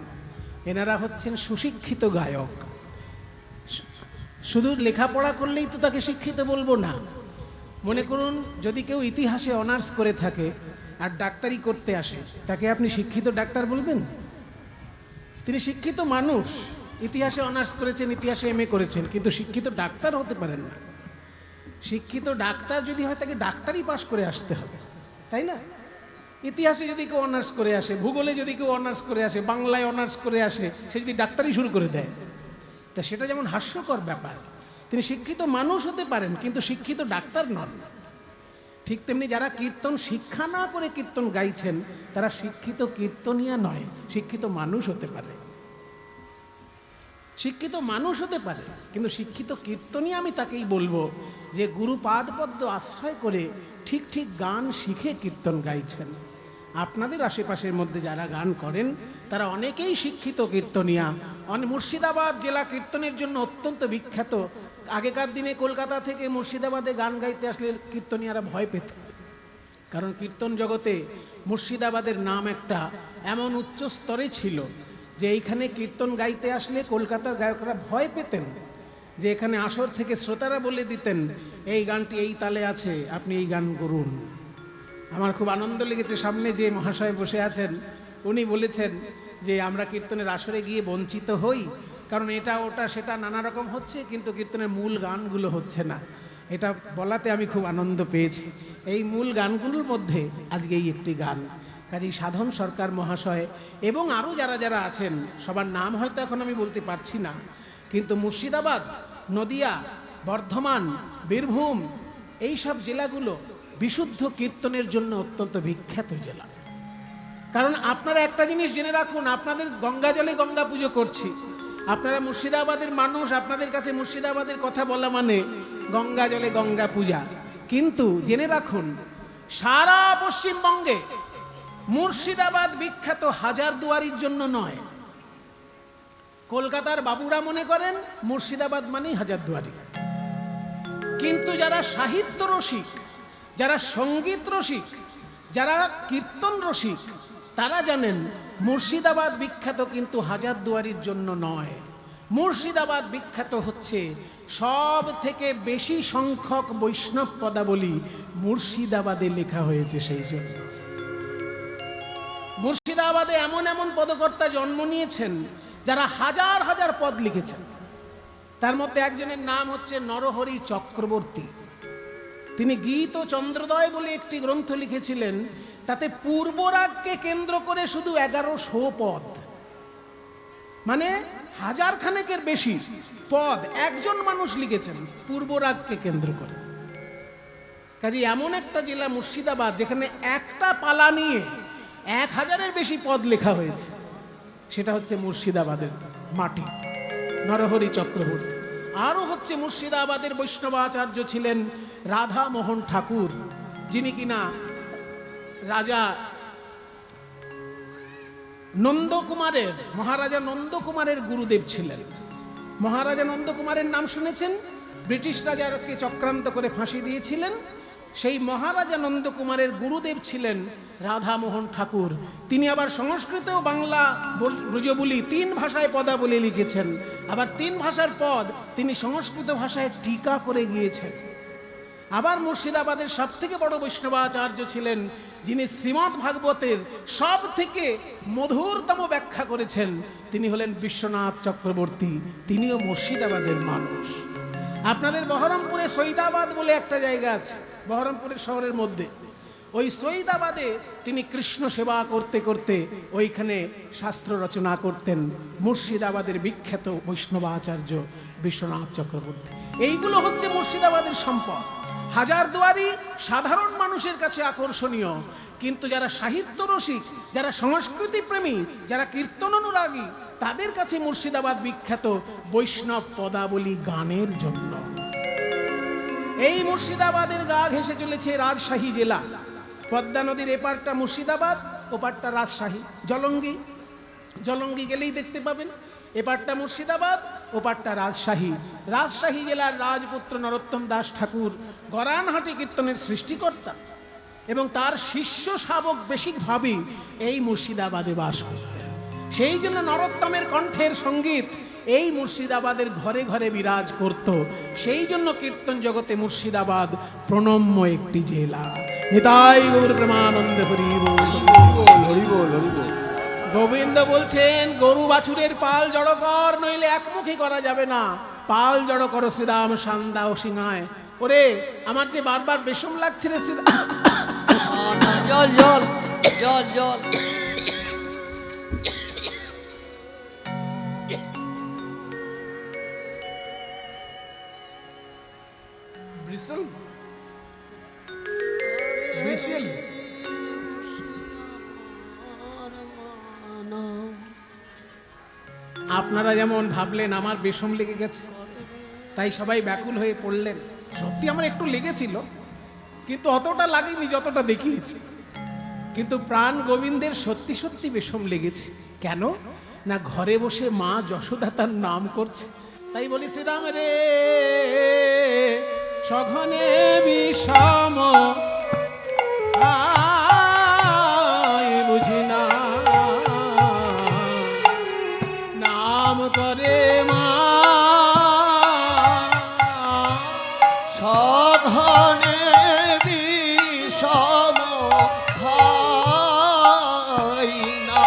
এনারা হচ্ছেন সুশিক্ষিত গায়ক। শুধু লেখাপড়া করলেই তো তাকে শিক্ষিত বলবো না। মনে করুন যদি কেউ ইতিহাসে অনার্স করে থাকে আর ডাক্তারি করতে আসে, তাকে আপনি শিক্ষিত ডাক্তার বলবেন? তিনি শিক্ষিত মানুষ, ইতিহাসে অনার্স করেছেন, ইতিহাসে এমএ করেছেন, কিন্তু শিক্ষিত ডাক্তার হতে পারেন না। শিক্ষিত ডাক্তার যদি হয় তাকে ডাক্তারি পাশ করে আসতে হবে, তাই না? ইতিহাসে যদি কেউ অনার্স করে আসে, ভূগোলে যদি কেউ অনার্স করে আসে, বাংলায় অনার্স করে আসে, সে যদি ডাক্তারি শুরু করে দেয়, তা সেটা যেমন হাস্যকর ব্যাপার। তিনি শিক্ষিত মানুষ হতে পারেন কিন্তু শিক্ষিত ডাক্তার নন। ঠিক তেমনি যারা কীর্তন শিক্ষা না করে কীর্তন গাইছেন তারা শিক্ষিত কীর্তনিয়া নয়, শিক্ষিত মানুষ হতে পারে, শিক্ষিত মানুষ হতে পারে, কিন্তু শিক্ষিত কীর্তনিয়া আমি তাকেই বলবো যে গুরুপাদ পদ্ম আশ্রয় করে ঠিক ঠিক গান শিখে কীর্তন গাইছেন। আপনাদের আশেপাশের মধ্যে যারা গান করেন তারা অনেকেই শিক্ষিত কীর্তনিয়া। মুর্শিদাবাদ জেলা কীর্তনের জন্য অত্যন্ত বিখ্যাত। আগেকার দিনে কলকাতা থেকে মুর্শিদাবাদে গান গাইতে আসলে কীর্তনিয়ারা ভয় পেত, কারণ কীর্তন জগতে মুর্শিদাবাদের নাম একটা এমন উচ্চ স্তরে ছিল যে এইখানে কীর্তন গাইতে আসলে কলকাতার গায়করা ভয় পেতেন, যে এখানে আসর থেকে শ্রোতারা বলে দিতেন এই গানটি এই তালে আছে, আপনি এই গান করুন। আমার খুব আনন্দ লেগেছে, সামনে যে মহাশয় বসে আছেন উনি বলেছেন যে আমরা কীর্তনের আসরে গিয়ে বঞ্চিত হই, কারণ এটা ওটা সেটা নানা রকম হচ্ছে, কিন্তু কীর্তনের মূল গানগুলো হচ্ছে না। এটা বলাতে আমি খুব আনন্দ পেয়েছি। এই মূল গানগুলোর মধ্যে আজকে এই একটি গান। কাজী সাধন সরকার মহাশয় এবং আরও যারা যারা আছেন সবার নাম হয়তো এখন আমি বলতে পারছি না, কিন্তু মুর্শিদাবাদ, নদিয়া, বর্ধমান, বীরভূম এই সব জেলাগুলো বিশুদ্ধ কীর্তনের জন্য অত্যন্ত বিখ্যাত জেলা। কারণ আপনারা একটা জিনিস জেনে রাখুন, আপনাদের গঙ্গা জলে গঙ্গা পুজো করছি, আপনারা মুর্শিদাবাদের মানুষ, আপনাদের কাছে মুর্শিদাবাদের কথা বলা মানে গঙ্গা জলে গঙ্গা পূজা। কিন্তু জেনে রাখুন সারা পশ্চিমবঙ্গে মুর্শিদাবাদ বিখ্যাত হাজারদুয়ারির জন্য নয়। কলকাতার বাবুরা মনে করেন মুর্শিদাবাদ মানেই হাজারদুয়ারি, কিন্তু যারা সাহিত্য রসিক, যারা সঙ্গীত রসিক, যারা কীর্তন রসিক তারা জানেন মুর্শিদাবাদ বিখ্যাত কিন্তু হাজারদুয়ারির জন্য নয়। মুর্শিদাবাদ বিখ্যাত হচ্ছে সব থেকে বেশি সংখ্যক বৈষ্ণব পদাবলী মুর্শিদাবাদে লেখা হয়েছে। সেই জন্য মুর্শিদাবাদে এমন এমন পদকর্তা জন্ম নিয়েছেন যারা হাজার হাজার পদ লিখেছেন। তার মধ্যে একজনের নাম হচ্ছে নরহরি চক্রবর্তী। তিনি গীত ও চন্দ্রোদয় বলে একটি গ্রন্থ লিখেছিলেন, তাতে পূর্বরাগকে কেন্দ্র করে শুধু 1100 পদ, মানে হাজার খানেকের বেশি পদ একজন মানুষ লিখেছেন পূর্বরাগকে কেন্দ্র করে। কাজে এমন একটা জেলা মুর্শিদাবাদ যেখানে একটা পালা নিয়ে 1000-এর বেশি পদ লেখা হয়েছে, সেটা হচ্ছে মুর্শিদাবাদের মাটি, নরহরি চক্রবর্তী। আরও হচ্ছে মুর্শিদাবাদের বৈষ্ণবাচার্য ছিলেন রাধা মোহন ঠাকুর, যিনি কিনা রাজা নন্দকুমারের, মহারাজা নন্দকুমারের গুরুদেব ছিলেন। মহারাজা নন্দকুমারের নাম শুনেছেন? ব্রিটিশ রাজাকে চক্রান্ত করে ফাঁসি দিয়েছিলেন। সেই মহারাজা নন্দকুমারের গুরুদেব ছিলেন রাধামোহন ঠাকুর। তিনি আবার সংস্কৃত ও বাংলা ব্রজবুলি 3 ভাষায় পদাবলী লিখেছেন। আবার 3 ভাষার পদ তিনি সংস্কৃত ভাষায় টিকা করে গিয়েছেন। আবার মুর্শিদাবাদের সব থেকে বড় বৈষ্ণবাচার্য ছিলেন যিনি শ্রীমদ্ ভাগবতের সব থেকে মধুরতম ব্যাখ্যা করেছেন, তিনি হলেন বিশ্বনাথ চক্রবর্তী। তিনিও মুর্শিদাবাদের মানুষ। আপনাদের বহরমপুরে সৈদাবাদ বলে একটা জায়গা আছে, বহরমপুরের শহরের মধ্যে। ওই সৈদাবাদে তিনি কৃষ্ণ সেবা করতে করতে ওইখানে শাস্ত্র রচনা করতেন। মুর্শিদাবাদের বিখ্যাত বৈষ্ণবাচার্য বিশ্বনাথ চক্রবর্তী। এইগুলো হচ্ছে মুর্শিদাবাদের সম্পদ। হাজারদুয়ারি সাধারণ মানুষের কাছে আকর্ষণীয়, কিন্তু যারা সাহিত্য রসিক, যারা সংস্কৃতি প্রেমী, যারা কীর্তন অনুরাগী, তাদের কাছে মুর্শিদাবাদ বিখ্যাত বৈষ্ণব পদাবলী গানের জন্য। এই মুর্শিদাবাদের গা ঘেঁষে চলেছে রাজশাহী জেলা। পদ্মা নদীর এপারটা মুর্শিদাবাদ, ওপারটা রাজশাহী। জলঙ্গি গেলেই দেখতে পাবেন এপারটা মুর্শিদাবাদ, ওপারটা রাজশাহী। রাজশাহী জেলার রাজপুত্র নরোত্তম দাস ঠাকুর গরানহাটি কীর্তনের সৃষ্টিকর্তা, এবং তার শিষ্য শাবক বেশিরভাগই এই মুর্শিদাবাদে বাস করতেন। সেই জন্য নরোত্তমের কণ্ঠের সঙ্গীত এই মুর্শিদাবাদের ঘরে ঘরে বিরাজ করত। সেই জন্য কীর্তন জগতে মুর্শিদাবাদ প্রণম্য একটি জেলা। নিতাই গৌর প্রেমানন্দ হরি বল, হরি বল, হরি বল। গোবিন্দ বলছেন গরু বাছুরের পাল জড়ো কর, নইলে একমুখী করা যাবে না। পাল জড়ো করো শ্রীরাম সান্দা ও সিংহায়। ওরে আমার যে বারবার বেশম লাগছে রে শ্রীরাম। জল জল জল জল। হুইসেল। আপনারা যেমন ভাবলেন আমার বিষম লেগে গেছে, তাই সবাই ব্যাকুল হয়ে পড়লেন। সত্যি আমার একটু লেগেছিল, কিন্তু অতটা লাগেনি যতটা দেখিয়েছি। কিন্তু প্রাণ গোবিন্দের সত্যি সত্যি বিষম লেগেছে। কেন না, ঘরে বসে মা যশোদা তার নাম করছে। তাই বলি, শ্রীরাম রে সঘনে বিষম বুঝি না, নাম করে মা সঘনে বিষম খাই না,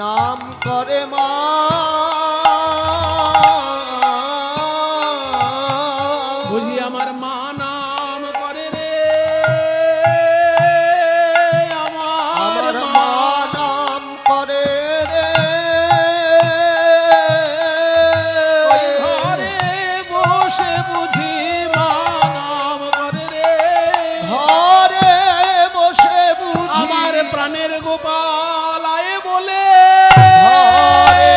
নাম করে মা। বুঝি আমার মা নাম করে রে, আমার মা নাম করে রে, ওই ঘরে বসে বুঝি মা নাম করে রে। ঘরে বসে বুঝি আমার প্রাণের গোপাল আয়ে বলে, ঘরে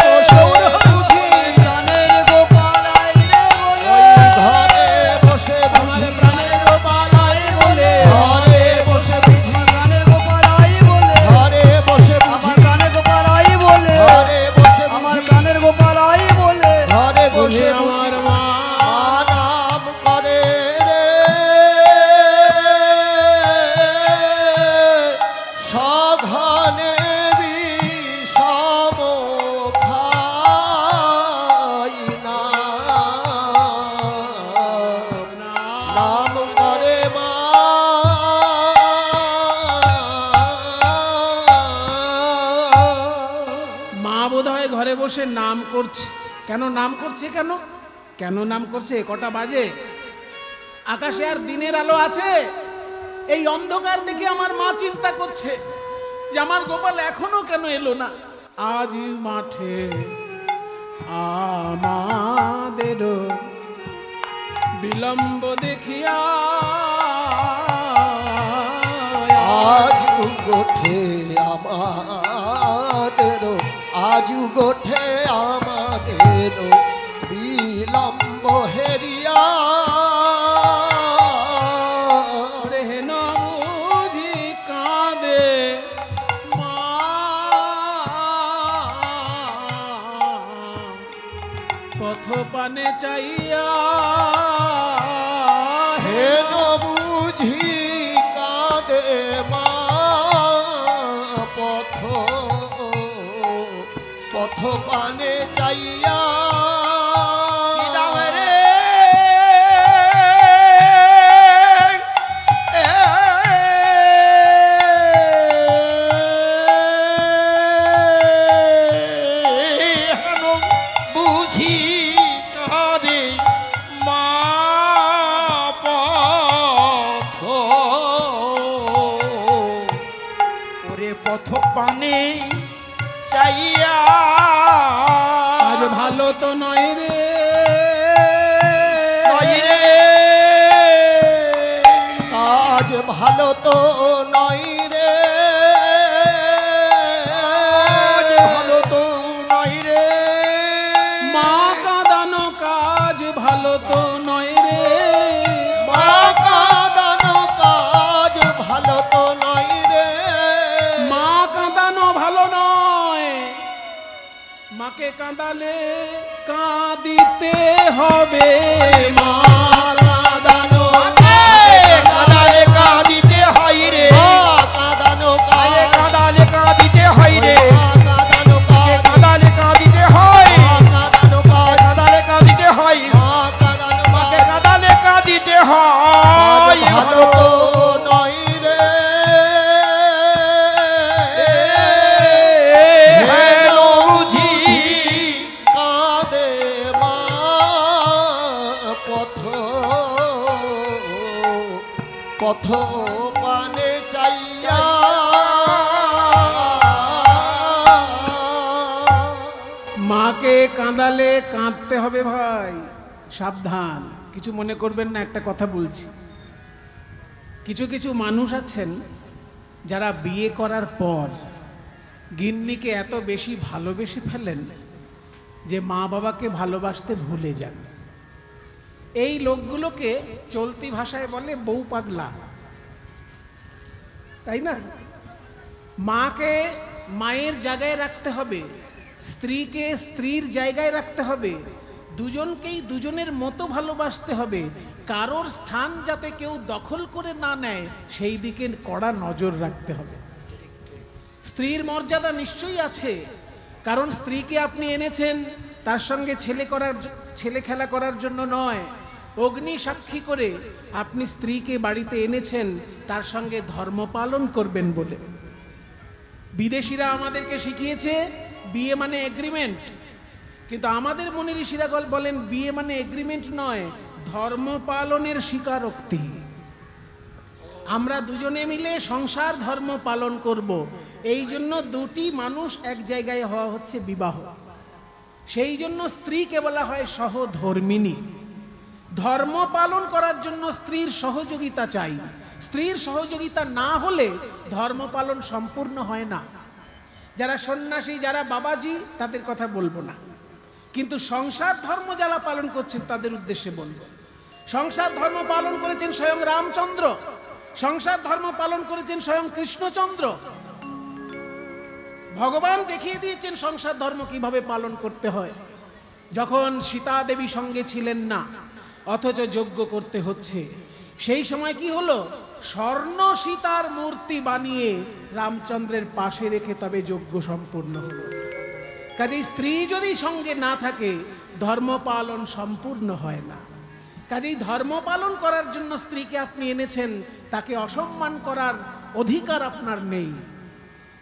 বসে বুঝি, প্রাণের গোপাল আইরে বলে, ওই ঘরে বসে আমার বুঝি, প্রাণের গোপাল আয়ে বলে, ঘরে বসে বুঝি, আমার প্রাণের গোপাল আই বলে, ঘরে বসে আমার বুঝি, প্রাণের গোপাল আই বলে, ঘরে বসে আমার বুঝি, প্রাণের গোপাল আই বলে, ঘরে বুঝি বসে আমার বুঝি, মা মা নাম করে রে, সঘনে বিষম খাই না, নাম করে মা। মা বোধহয় ঘরে বসে নাম করছে। কেন নাম করছে? কেন কেন নাম করছে? কটা বাজে? আকাশে আর দিনের আলো আছে? এই অন্ধকার দেখে আমার মা চিন্তা করছে যে আমার গোপাল এখনো কেন এলো না। আজ মাঠে আমাদের বিলম্ব দেখিয়া, আজ গোঠে আমাদের, আজ গোঠে আমাদের বিলম্ব হেরিয়া, রে না বুঝি কাঁদে মা, পথ পানে চাইয়া, হেন বুঝি কাঁদে মা, পথ পথ পানে চাইয়া। বুঝি কাঁদে মা, পথ ওরে পথ পানে চাইয়া। আজ ভালো তো নয় রে, নয় রে, আজ ভালো তো নয় রে, আজ ভালো তো নয় রে, মা কাঁদানো কাজ ভালো তো নয় রে, মা কাঁদানো কাজ ভালো তো নয় রে, মা কাঁদানো ভালো নয়। মাকে কাঁদালে কাঁদিতে হবে মা, কাঁদানো কাঁদালে কাঁদিতে হয় রে, কাঁদানো কাঁদালে কাঁদিতে হয় রে, কাঁদানো কাঁদালে কাঁদিতে হয়, কাঁদানো কাঁদালে কাঁদিতে হয়, মাকে কাঁদালে কাঁদিতে হয়। ভালো তো নয় রে, হেন বুঝি কাঁদে মা, পথ পথ পানে চাইয়া। মাকে কাঁদালে কাঁদতে হবে ভাই, সাবধান। কিছু মনে করবেন না, একটা কথা বলছি। কিছু কিছু মানুষ আছেন যারা বিয়ে করার পর গিন্নিকে এত বেশি ভালোবেসে ফেলেন যে মা বাবাকে ভালোবাসতে ভুলে যান। এই লোকগুলোকে চলতি ভাষায় বলে বউ পাগলা, তাই না? মাকে মায়ের জায়গায় রাখতে হবে, স্ত্রীকে স্ত্রীর জায়গায় রাখতে হবে, দুজনকেই দুজনের মতো ভালোবাসতে হবে। কারোর স্থান যাতে কেউ দখল করে না নেয় সেই দিকে কড়া নজর রাখতে হবে। স্ত্রীর মর্যাদা নিশ্চয়ই আছে, কারণ স্ত্রীকে আপনি এনেছেন তার সঙ্গে ছেলে খেলা করার জন্য নয়। অগ্নি সাক্ষী করে আপনি স্ত্রীকে বাড়িতে এনেছেন তার সঙ্গে ধর্ম পালন করবেন বলে। বিদেশিরা আমাদেরকে শিখিয়েছে বিয়ে মানে এগ্রিমেন্ট, কিন্তু আমাদের মুনি ঋষিরা বলেন বিয়ে মানে এগ্রিমেন্ট নয়, ধর্ম পালনের স্বীকারোক্তি। আমরা দুজনে মিলে সংসার ধর্ম পালন করব, এই জন্য দুটি মানুষ এক জায়গায় হওয়া হচ্ছে বিবাহ। সেই জন্য স্ত্রীকে বলা হয় সহধর্মিণী। ধর্ম পালন করার জন্য স্ত্রীর সহযোগিতা চাই। স্ত্রীর সহযোগিতা না হলে ধর্ম পালন সম্পূর্ণ হয় না। যারা সন্ন্যাসী, যারা বাবাজি, তাদের কথা বলবো না, কিন্তু সংসার ধর্ম যারা পালন করছেন তাদের উদ্দেশ্যে বলবো। সংসার ধর্ম পালন করেছেন স্বয়ং রামচন্দ্র, সংসার ধর্ম পালন করেছেন স্বয়ং কৃষ্ণচন্দ্র। ভগবান দেখিয়ে দিয়েছেন সংসার ধর্ম কিভাবে পালন করতে হয়। যখন সীতা দেবী সঙ্গে ছিলেন না, অথচ যজ্ঞ করতে হচ্ছে, সেই সময় কি হলো? স্বর্ণ সীতার মূর্তি বানিয়ে রামচন্দ্রের পাশে রেখে তবে যজ্ঞ সম্পূর্ণ হলো। কাজেই স্ত্রী যদি সঙ্গে না থাকে ধর্ম পালন সম্পূর্ণ হয় না। কাজেই ধর্ম পালন করার জন্য স্ত্রীকে আপনি এনেছেন, তাকে অসম্মান করার অধিকার আপনার নেই।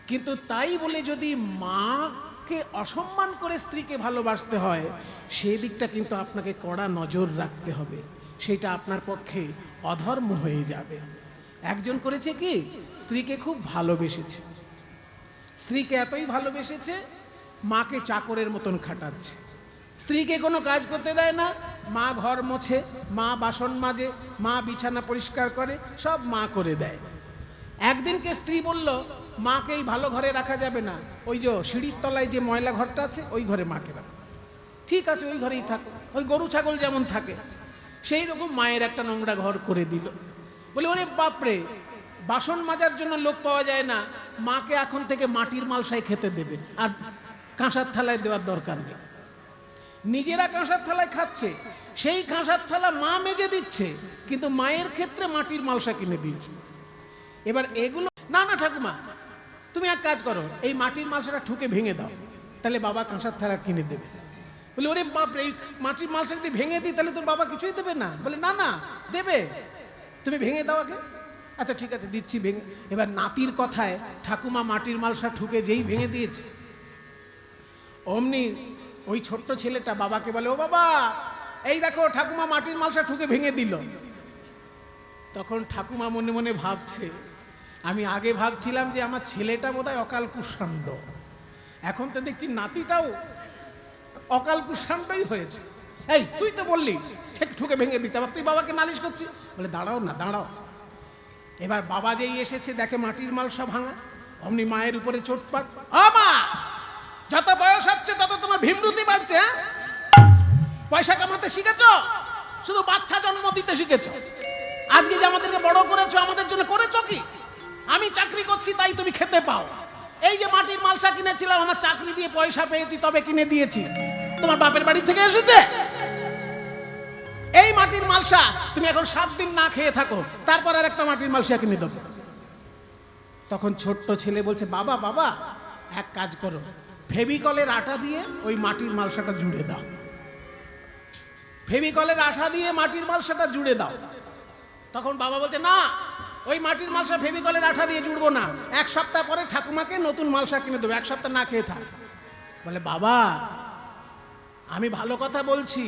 কিন্তু তাই বলে যদি মাকে অসম্মান করে স্ত্রীকে ভালোবাসতে হয়, সেই দিকটা কিন্তু আপনাকে কড়া নজর রাখতে হবে, সেটা আপনার পক্ষে অধর্ম হয়ে যাবে। একজন করেছে কি, স্ত্রীকে খুব ভালোবেসেছে, স্ত্রীকে এতই ভালোবেসেছে মাকে চাকরের মতন খাটাচ্ছে। স্ত্রীকে কোনো কাজ করতে দেয় না, মা ঘর মোছে, মা বাসন মাজে, মা বিছানা পরিষ্কার করে, সব মা করে দেয়। একদিনকে স্ত্রী বলল, মাকে এই ভালো ঘরে রাখা যাবে না, ওই যে সিঁড়ির তলায় যে ময়লা ঘরটা আছে ওই ঘরে মাকে রাখো। ঠিক আছে, ওই ঘরেই থাকো, ওই গরু ছাগল যেমন থাকে সেই রকম মায়ের একটা নোংরা ঘর করে দিল। বলে ওরে বাপরে, বাসন মাজার জন্য লোক পাওয়া যায় না, মাকে এখন থেকে মাটির মালসায় খেতে দেবে, আর কাঁসার থালায় দেওয়ার দরকার নেই। নিজেরা কাঁসার থালায় খাচ্ছে, সেই কাঁসার থালা মা মেজে দিচ্ছে, কিন্তু মায়ের ক্ষেত্রে মাটির মালসা কিনে দিচ্ছে। এবার এগুলো না না ঠাকুমা, তুমি এক কাজ করো, এই মাটির মালসাটা ঠুকে ভেঙে দাও, তাহলে বাবা কাঁসার থালা কিনে দেবে। বলে ওরে বাপরে, এই মাটির মালসা যদি ভেঙে দিই তাহলে তোর বাবা কিছুই দেবে না। বলে না না, দেবে, তুমি ভেঙে দাও আগে। আচ্ছা ঠিক আছে, দিচ্ছি ভেঙে। এবার নাতির কথায় ঠাকুমা মাটির মালসা ঠুকে যেই ভেঙে দিয়েছে, অমনি ওই ছোট্ট ছেলেটা বাবাকে বলে, ও বাবা, এই দেখো ঠাকুমা মাটির মালসা ঠুকে ভেঙে দিল। তখন ঠাকুমা মনে মনে ভাবছে, আমি আগে ভাবছিলাম যে আমার ছেলেটা বোধহয় অকাল কুষ্মাণ্ড, এখন তো দেখছি নাতিটাও অকাল কুষ্মাণ্ডই হয়েছে। এই তুই তো বললি ঠিক ঠুকে ভেঙে দিতে, আবার তুই বাবাকে নালিশ করছিস। বলে দাঁড়াও না, দাঁড়াও। এবার বাবা যেই এসেছে দেখে মাটির মালসা ভাঙা, অমনি মায়ের উপরে চোটপাট। ও মা, যত বয়স হচ্ছে তত তোমার ভীমরুতি বাড়ছে। পয়সা কামাতে শিখেছ, শুধু বাচ্চা জন্ম দিতে শিখেছ। আজকে যে আমাদেরকে বড় করেছো, আমাদের জন্য করেছো কি? আমি চাকরি করছি তাই তুমি খেতে পাও। এই যে মাটির মালসা কিনেছিলাম, আমার চাকরি দিয়ে পয়সা পেয়েছি তবে কিনে দিয়েছি, তোমার বাপের বাড়ি থেকে এসেছে। এই মাটির মালসা তুমি এখন 7 দিন না খেয়ে থাকো, তারপর আর একটা মাটির মালসা কিনে দেবো। তখন ছোট্ট ছেলে বলছে, বাবা বাবা এক কাজ করো, ফেভিকলের আটা দিয়ে ওই মাটির মালসাটা জুড়ে দাও। ফেভিকলের আঠা দিয়ে মাটির মালসাটা জুড়ে দাও। তখন বাবা বলছে, না, ওই মাটির মালসা ফেভিকলের আঠা দিয়ে জুড়বো না, 1 সপ্তাহ পরে ঠাকুমাকে নতুন মালসা কিনে দেবো, 1 সপ্তাহ না খেয়ে থাক। বলে বাবা, আমি ভালো কথা বলছি,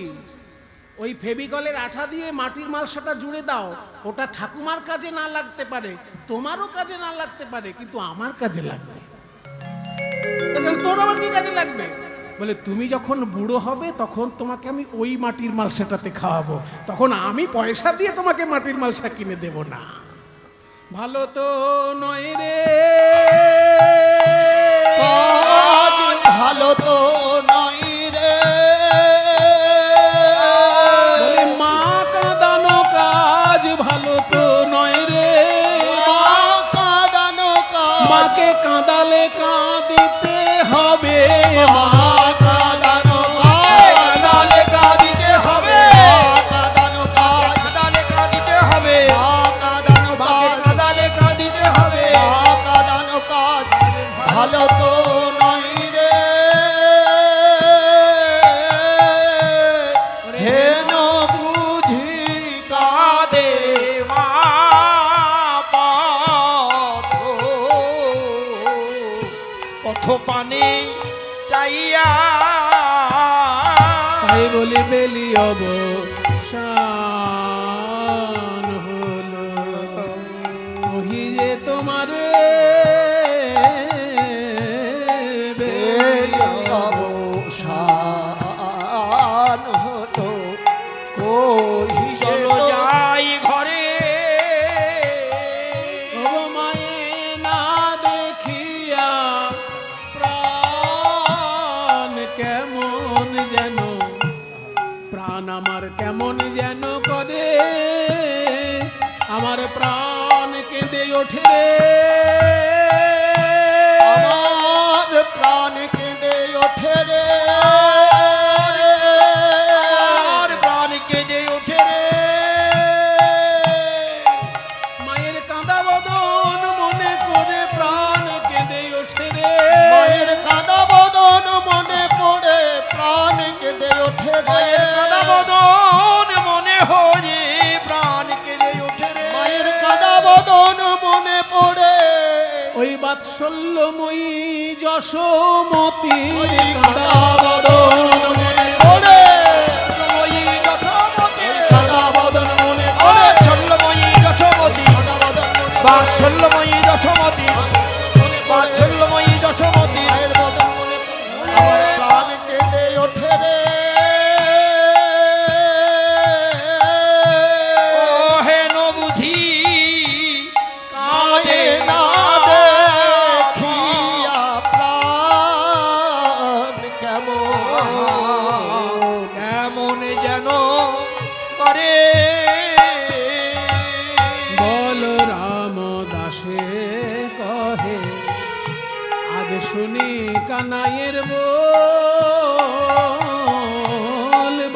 ওই ফেভিকলের আঠা দিয়ে মাটির মালসাটা জুড়ে দাও, ওটা ঠাকুমার কাজে না লাগতে পারে, তোমারও কাজে না লাগতে পারে, কিন্তু আমার কাজে লাগবে। তোর আবার কি কাজে লাগবে? বলে তুমি যখন বুড়ো হবে তখন তোমাকে আমি ওই মাটির মালসাটাতে খাওয়াবো, তখন আমি পয়সা দিয়ে তোমাকে মাটির মালসা কিনে দেব না। ভালো তো নয় রে কাজ ভালো তো নয় রে, বলে মা কাঁদানো কাজ ভালো তো নয় রে, মা কাঁদানো কাজ, মাকে কাঁদালে কাঁদিতে হবে, মা কাঁদানো কাঁদালে কাঁদিতে হবে, কাঁদানো কাজ, কাঁদালে কাঁদিতে হবে, কাঁদানো মাকে কাজ, কাঁদালে কাঁদিতে হবে। কাঁদানো কাজ ভালো তো নয় রে, হেন বুঝি কাঁদে মা পথ পথ পানে চাইয়া, তাই বলি বেলি অবসান হলো, ওহি যে তোমার বেলি অবসান হলো, ওই চলো যাই ঘরে, ও মায়ে না দেখিয়া প্রাণ কেমন যেন, প্রাণ আমার কেমন যেন করে, আমার প্রাণ কেঁদে ওঠে রে, আমার প্রাণ কেঁদে ওঠে রে, আর প্রাণ কেঁদে ওঠে রে। মায়ের কাঁদা বদন মনে করে প্রাণ কেঁদে ওঠে রে, মায়ের কাঁদা বদন মনে পড়ে প্রাণ কেঁদে ওঠে রে, মায়ের কাঁদা বদন মনে হয়ে প্রাণ কেঁদে ওঠে রে। মায়ের কাঁদা বদন মনে পড়ে, ওই বাৎসল্যময়ী যশোমতী ওই কাঁদা কাঁদা বদন মনে পড়ে, ছল্লময়ী যশোমতী, কাঁদা বদন মনে ও পড়ে, ছল্লময়ী যশোমতী, কাঁদা বদন মনে বা ছল্লময়ী যশোমতী, বা ছল্লময়ী যশোমতী। মায়ের বদন মনে পড়ে, আমার প্রাণ কেঁদে ওঠে রে, ও হেন বুঝি কাঁদে কাঁদে না দেখিয়া প্রাণ কেমন, কেমন যেন করে। বল রাম দাসে কহে আজ শুনি কানাইয়ের বল,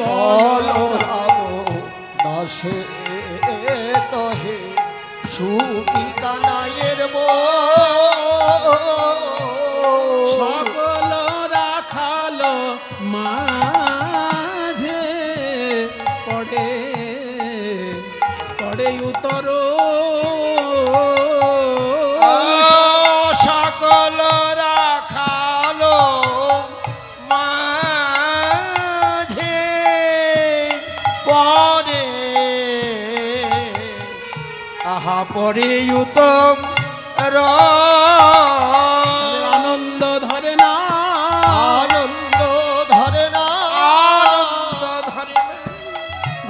বল বল রাম দাসে কহে সুখী কানাইয়ের সকল রাখালো মাঝে পড়ে পড়ে উতর, ও সকল রাখালো মাঝে পরে, আহা পরে উত্তম আনন্দ ধরে না, আনন্দ ধরে না, আনন্দ ধরে না।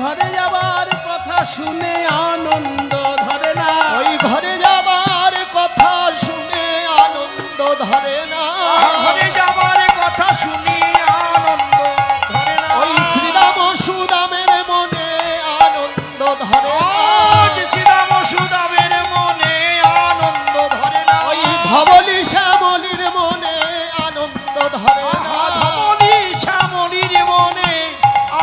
ঘরে যাবার কথা শুনে আনন্দ ধরে না, ওই ঘরে যাবার কথা শুনে আনন্দ ধরে না, ঘরে যাবার কথা শুনি আনন্দ ধরে না। ওই শ্রীরাম সুদামের মনে আনন্দ ধরে না, আজ শ্রীরাম সুদামের মনে আনন্দ ধরে না। ওই ধবলি শ্যামলির মনে আনন্দ ধরে না, ধবলি শ্যামলির মনে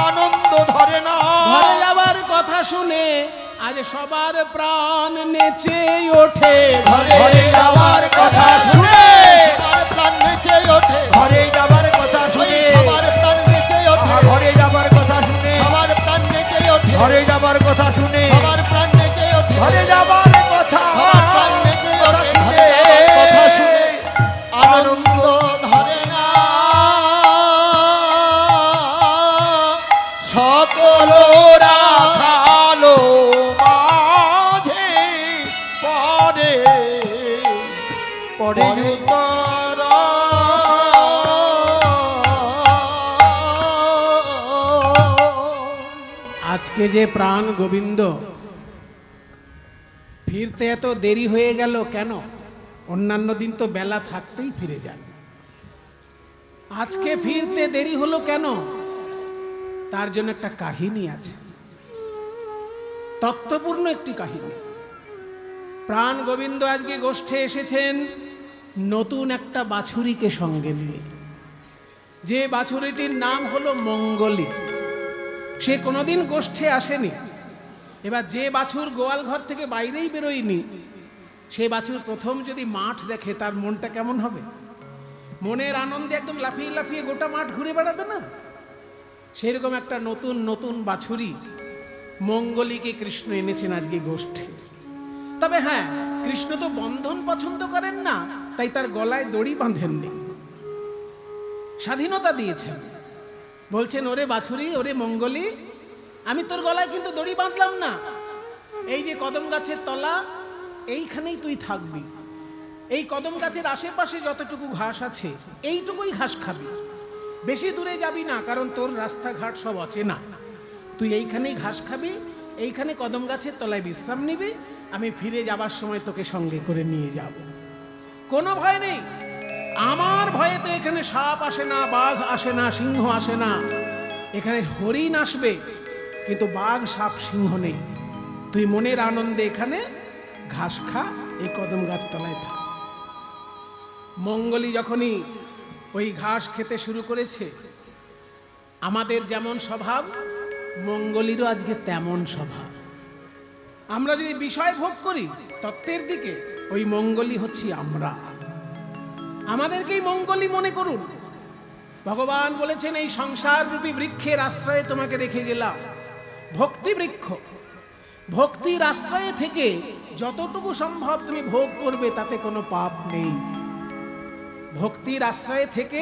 আনন্দ ধরে না। ঘরে যাবার কথা শুনে আজ সবার প্রাণ নেচে ওঠে, ঘরে যাবার কথা শুনে, সবার প্রাণ নেচে ওঠে, ঘরে যাবার কথা ওই শুনে, সবার প্রাণ নেচে ওঠে, ঘরে যাবার কথা শুনে, সবার প্রাণ নেচে ওঠে, ঘরে যাবার কথা শুনে, সবার প্রাণ নেচে ওঠে, ঘরে যাবার কথা সবার প্রাণ নেচে ওঠে, ঘরে যাবার কথা শুনে আনন্দ ধরে না, সকল রাখালো মাঝে পরে পরে উত্তর আজকে যে প্রাণ গোবিন্দ ফিরতে এত দেরি হয়ে গেল কেন? অন্যান্য দিন তো বেলা থাকতেই ফিরে যান, আজকে ফিরতে দেরি হলো কেন? তার জন্য একটা কাহিনী আছে, তত্ত্বপূর্ণ একটি কাহিনী। প্রাণ গোবিন্দ আজকে গোষ্ঠে এসেছেন নতুন একটা বাছুরিকে সঙ্গে নিয়ে, যে বাছুরিটির নাম হলো মঙ্গলী। সে কোনোদিন গোষ্ঠে আসেনি। এবার যে বাছুর গোয়াল ঘর থেকে বাইরেই বেরোয়নি, সে বাছুর প্রথম যদি মাঠ দেখে তার মনটা কেমন হবে? মনের আনন্দে একদম লাফিয়ে লাফিয়ে গোটা মাঠ ঘুরে বেড়াবে না? সেরকম একটা নতুন নতুন বাছুরি মঙ্গলীকে কৃষ্ণ এনেছেন আজকে গোষ্ঠে। তবে হ্যাঁ, কৃষ্ণ তো বন্ধন পছন্দ করেন না, তাই তার গলায় দড়ি বাঁধেননি, স্বাধীনতা দিয়েছেন। বলছেন, ওরে বাছুরি, ওরে মঙ্গলী, আমি তোর গলায় কিন্তু দড়ি বাঁধলাম না। এই যে কদম গাছের তলা, এইখানেই তুই থাকবি। এই কদম গাছের আশেপাশে যতটুকু ঘাস আছে এইটুকুই ঘাস খাবি, বেশি দূরে যাবি না, কারণ তোর রাস্তাঘাট সব অচেনা। তুই এইখানেই ঘাস খাবি, এইখানে কদম গাছের তলায় বিশ্রাম নিবি, আমি ফিরে যাবার সময় তোকে সঙ্গে করে নিয়ে যাব। কোনো ভয় নেই, আমার ভয়েতে এখানে সাপ আসে না, বাঘ আসে না, সিংহ আসে না। এখানে হরিণ আসবে, কিন্তু বাঘ সাপ সিংহ নেই। তুই মনের আনন্দে এখানে ঘাস খা, এই কদম গাছ তলায় থাক। মঙ্গলী যখনই ওই ঘাস খেতে শুরু করেছে, আমাদের যেমন স্বভাব মঙ্গলীরও আজকে তেমন স্বভাব। আমরা যদি বিষয় ভোগ করি তত্ত্বের দিকে, ওই মঙ্গলী হচ্ছি আমরা। আমাদেরকেই মঙ্গলী মনে করুন। ভগবান বলেছেন, এই সংসার রূপী বৃক্ষের আশ্রয়ে তোমাকে রেখে গেলাম, ভক্তি বৃক্ষ। ভক্তির আশ্রয়ে থেকে যতটুকু সম্ভব তুমি ভোগ করবে, তাতে কোনো পাপ নেই। ভক্তির আশ্রয়ে থেকে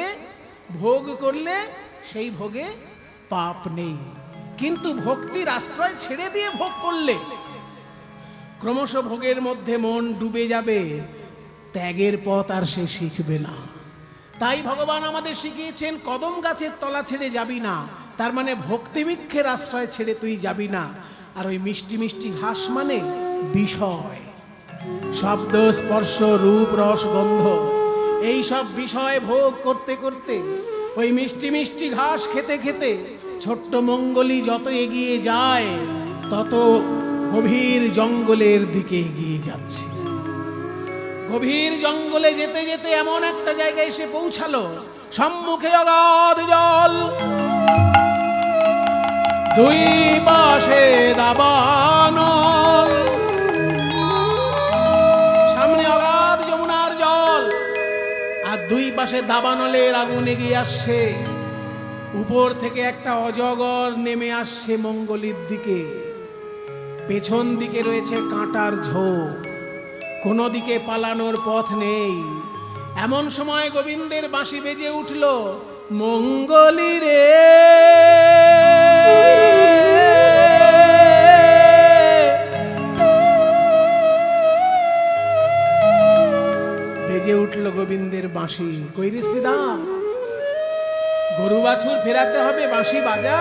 ভোগ করলে সেই ভোগে পাপ নেই, কিন্তু ভক্তির আশ্রয় ছেড়ে দিয়ে ভোগ করলে ক্রমশ ভোগের মধ্যে মন ডুবে যাবে, ত্যাগের পথ আর সে শিখবে না। তাই ভগবান আমাদের শিখিয়েছেন, কদম গাছের তলা ছেড়ে যাবি না, তার মানে ভক্তিবৃক্ষের আশ্রয় ছেড়ে তুই যাবি না। আর ওই মিষ্টি মিষ্টি ঘাস মানে বিষয়, শব্দ স্পর্শ রূপ রস গন্ধ, এই সব বিষয় ভোগ করতে করতে, ওই মিষ্টি মিষ্টি ঘাস খেতে খেতে ছোট্ট মঙ্গলী যত এগিয়ে যায়, তত গভীর জঙ্গলের দিকে এগিয়ে যাচ্ছে। গভীর জঙ্গলে যেতে যেতে এমন একটা জায়গায় এসে পৌঁছালো, সম্মুখে অগাধ জল, দুই পাশে দাবানল। সামনে অগাধ যমুনার জল, আর দুই পাশে দাবানলের আগুন এগিয়ে আসছে। উপর থেকে একটা অজগর নেমে আসছে মঙ্গলীর দিকে। পেছন দিকে রয়েছে কাঁটার ঝোপ, কোনো দিকে পালানোর পথ নেই। এমন সময় গোবিন্দের বাঁশি বেজে উঠল, মঙ্গলী রে বেজে উঠল গোবিন্দের বাঁশি। কই রে শ্রীদাম, গরু বাছুর ফেরাতে হবে, বাঁশি বাজা।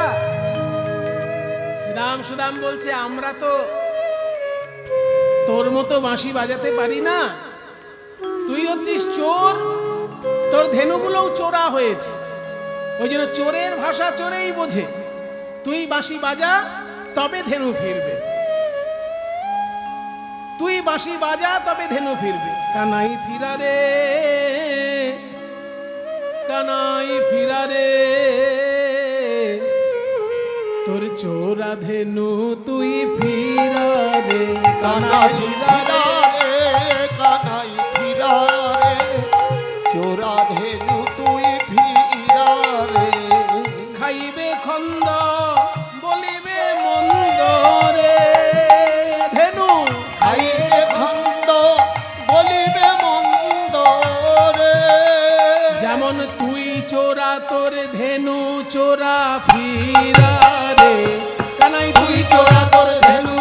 শ্রীরাম সুদাম বলছে, আমরা তো তোর মতো বাঁশি বাজাতে পারি না, তুই হচ্ছিস চোর, তোর ধেনুগুলোও চোরা হয়েছে, ওই জন্য চোরের ভাষা চোরেই বোঝে। তুই বাঁশি বাজা, তবে ধেনু ফিরবে। তুই বাঁশি বাজা, তবে ধেনু ফিরবে। কানাই ফিরা রে, কানাই ফিরা রে, তোর চোরা ধেনু তুই ফিরা রে। কানাই ফিরা রে, কানাই ফিরা রে, চোরা ধেনু তুই ফিরা রে। খাইবে খন্দ বলিবে মন্দ রে, ধেনু খাইবে খন্দ বলিবে মন্দ রে। যেমন তুই চোরা, তোর ধেনু চোরা ফিরা রে। কানাই তুই চোরা, তোর ধেনু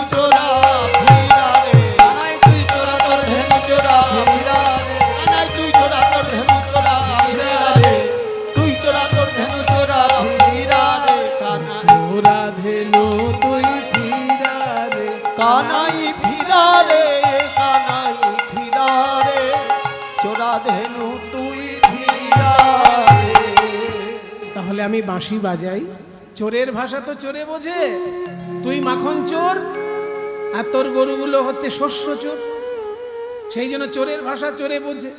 কানাই ফিরারে কানাই ফিরারে চোরা ধেনু তুই ফিরারে। তাহলে আমি বাঁশি বাজাই, চোরের ভাষা তো চোরে বোঝে, তুই মাখন চোর আর তোর গরুগুলো হচ্ছে শস্য চোর, সেই জন্য চোরের ভাষা চোরে বোঝে।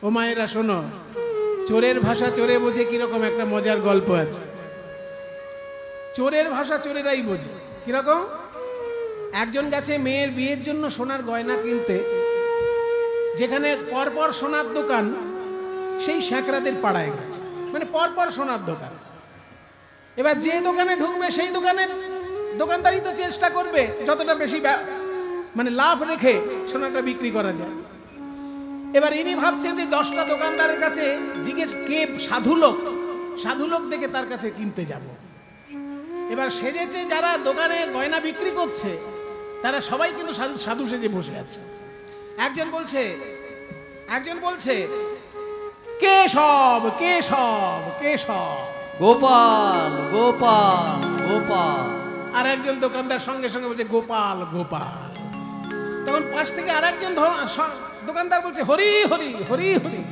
ও মায়েরা শোনো, চোরের ভাষা চোরে বোঝে কিরকম একটা মজার গল্প আছে। চোরের ভাষা চোরেরাই বোঝে কিরকম। একজন গেছে মেয়ের বিয়ের জন্য সোনার গয়না কিনতে, যেখানে পরপর সোনার দোকান, সেই স্যাঁকড়াদের পাড়ায় গেছে, মানে পরপর সোনার দোকান। এবার যে দোকানে ঢুকবে সেই দোকানের দোকানদারই তো চেষ্টা করবে যতটা বেশি মানে লাভ রেখে সোনাটা বিক্রি করা যায়। এবার ইনি ভাবছেন যে 10টা দোকানদারের কাছে জিজ্ঞেস কে সাধু লোক দেখে তার কাছে কিনতে যাব। এবার সেজেছে যারা দোকানে গয়না বিক্রি করছে তারা সবাই কিন্তু সাধু সেজে বসে আছে। একজন বলছে কেশব কেশব কেশব, গোপাল গোপাল গোপাল। আর একজন দোকানদার সঙ্গে সঙ্গে বলছে গোপাল গোপাল। তখন পাশ থেকে আর একজন দোকানদার বলছে হরি হরি হরি হরি।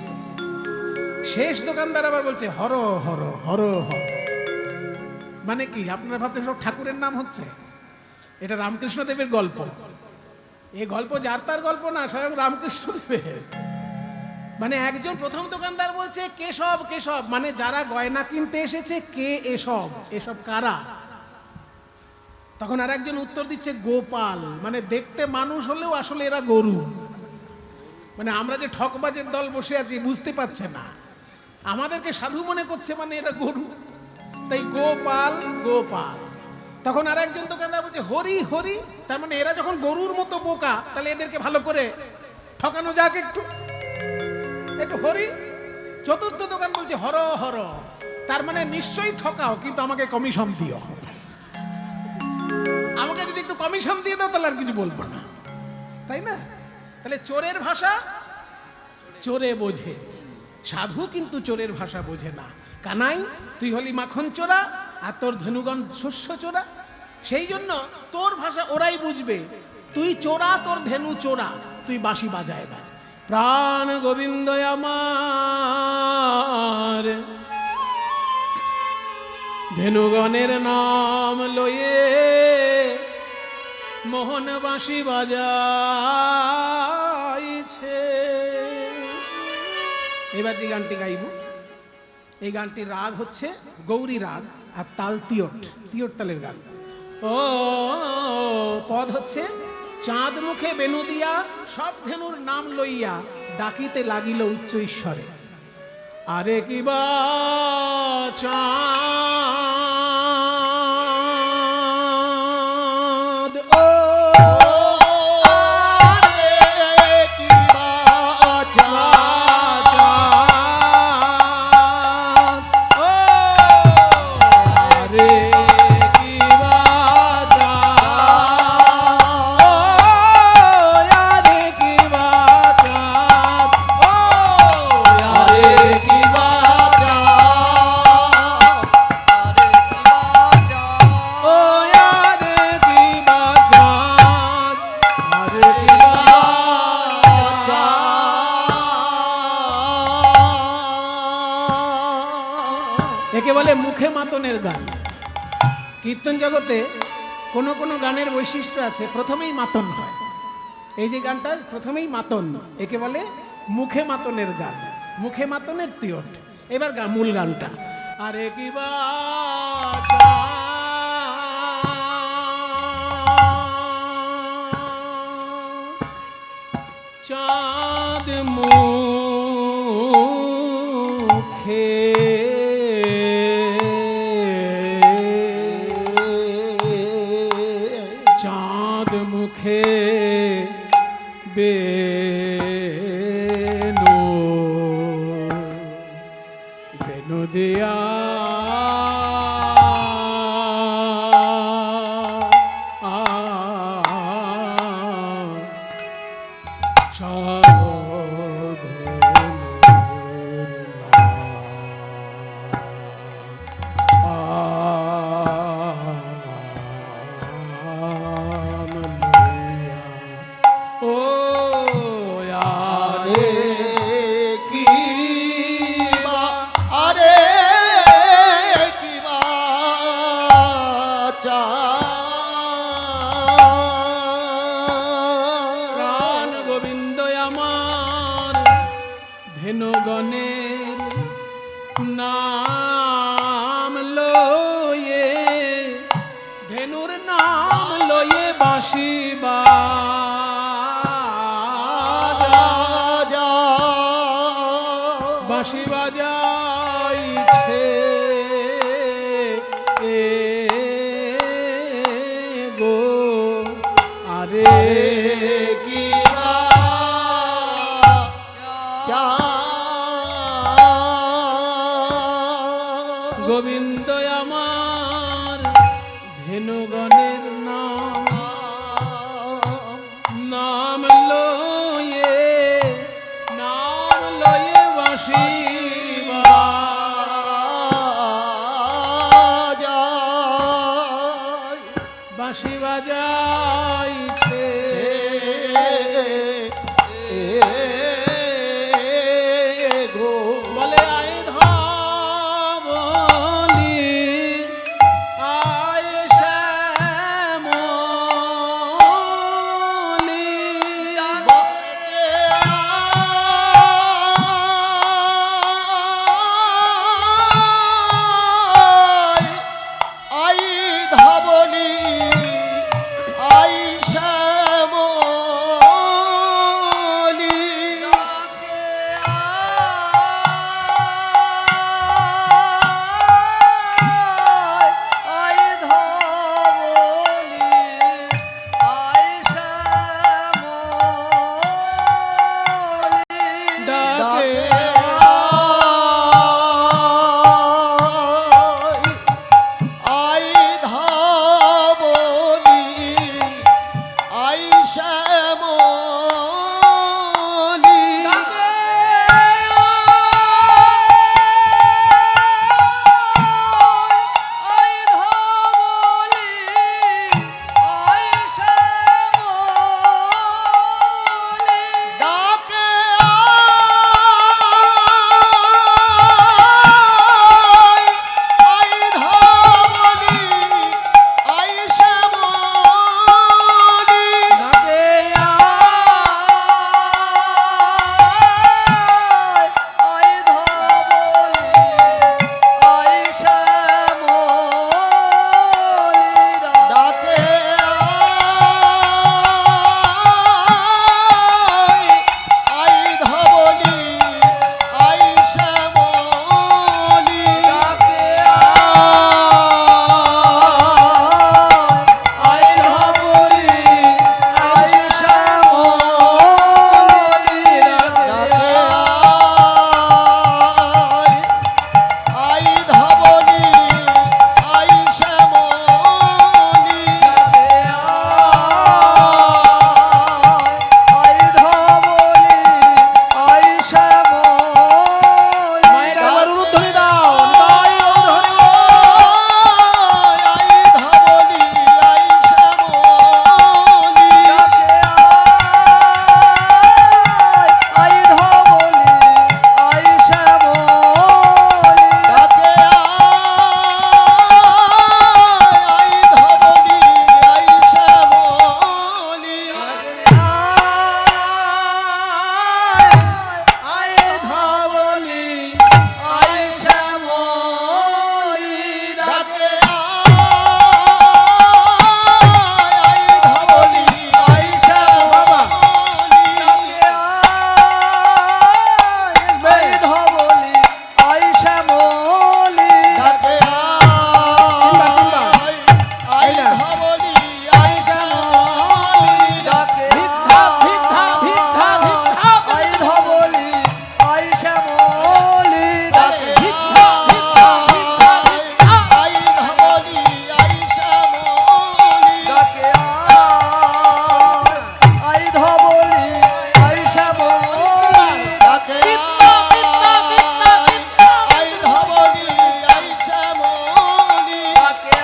শেষ দোকানদার আবার বলছে হর হর হর হর। মানে কি আপনারা ভাবছেন সব ঠাকুরের নাম হচ্ছে? এটা রামকৃষ্ণ দেবের গল্প। এই গল্প যার তার গল্প না, স্বয়ং রামকৃষ্ণ দেবের। মানে একজন প্রথম দোকানদার বলছে কেশব কেশব, মানে যারা গয়না কিনতে এসেছে কে এসব, এসব কারা? তখন আর একজন উত্তর দিচ্ছে গোপাল, মানে দেখতে মানুষ হলেও আসলে এরা গরু। মানে আমরা যে ঠকবাজের দল বসে আছি বুঝতে পারছে না, আমাদেরকে সাধু মনে করছে, মানে এরা গরু, তাই গোপাল গোপাল। তখন আর একজন দোকানদার বলছে হরি হরি, তার মানে এরা যখন গরুর মতো বোকা তাহলে এদেরকে ভালো করে ঠকানো যাক একটু একটু হরি। চতুর্থ দোকান বলছে হর হর, তার মানে নিশ্চয়ই ঠকাও কিন্তু আমাকে কমিশন দিও, আমাকে যদি একটু কমিশন দিয়ে দাও তাহলে আর কিছু বলবো না, তাই না? তাহলে চোরের ভাষা চোরে বোঝে, সাধু কিন্তু চোরের ভাষা বোঝে না। কানাই তুই হলি মাখন চোরা আর তোর ধনুগণ শস্য চোরা, সেই জন্য তোর ভাষা ওরাই বুঝবে। তুই চোরা, তোর ধেনু চোরা, তুই বাঁশি বাজা এবার। প্রাণ গোবিন্দ আমার ধেনুগণের নাম লয়ে মোহন বাঁশি বাজাইছে। এবার যে গানটি গাইব, এই গানটির রাগ হচ্ছে গৌরী রাগ আর তাল তিয়ট, তিয়ট তালের গান। ও পদ হচ্ছে চাঁদ মুখে বেনু দিয়া সব ধেনুর নাম লইয়া ডাকিতে লাগিল উচ্চ ঈশ্বরে। আরে কিবা চাঁদ ও একে বলে মুখে মাতনের গান। কীর্তন জগতে কোনো কোনো গানের বৈশিষ্ট্য আছে, প্রথমেই মাতন হয়। এই যে গানটার প্রথমেই মাতন, একে বলে মুখে মাতনের গান, মুখে মাতনের তিয়ট। এবার মূল গানটা আরে কি চাঁদ মুখে মুখে বেনু বেনু দিয়া বাঁশি বাজাইছে গো আরে কি চা গোবিন্দ আমার ধেনুগণের নাম লয়ে বাঁশি বাঁশি বাজাইছে বলে আয় ধবলি আয় শ্যামলি আই ধবলি আই শ্যামলি ডাকে আই ধবলি আই শ্যামলি ডাকে আই ধবলি আই শ্যামলি ডাকে ডাকে আই ধবলি আই শ্যামলি ডাকে আই ধবলি আই শ্যামলি ডাকে আই ধবলি আই শ্যামলি মায়ের আবার উলুধ্বনি দাও আই ধবলি আই শ্যামলি ডাকে আই ধবলি আই শ্যামলি আয় ধবলি আই শ্যামলি ডাকে আই ধবলি আই শ্যামলি ডাকে ডাকে আই ধবলি আই শ্যামলি ডাকে ভিদ্ধা ভিদ্ধা ভিদ্ধা ভিদ্ধা ডাকে আই ধবলি আই শ্যামলি ডাকে ডাকে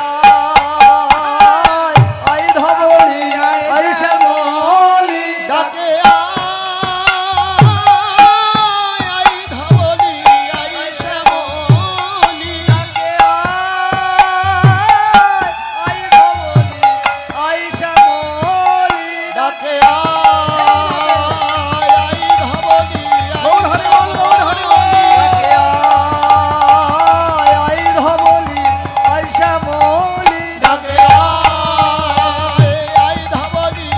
আই ধবলি আই শ্যামলি ডাকে ডাকে আই ধবলি আই শ্যামলি ডাকে ডাকে আই ধবলি গৌর হরি বল গৌর হরি বল ডাকে আই ধবলি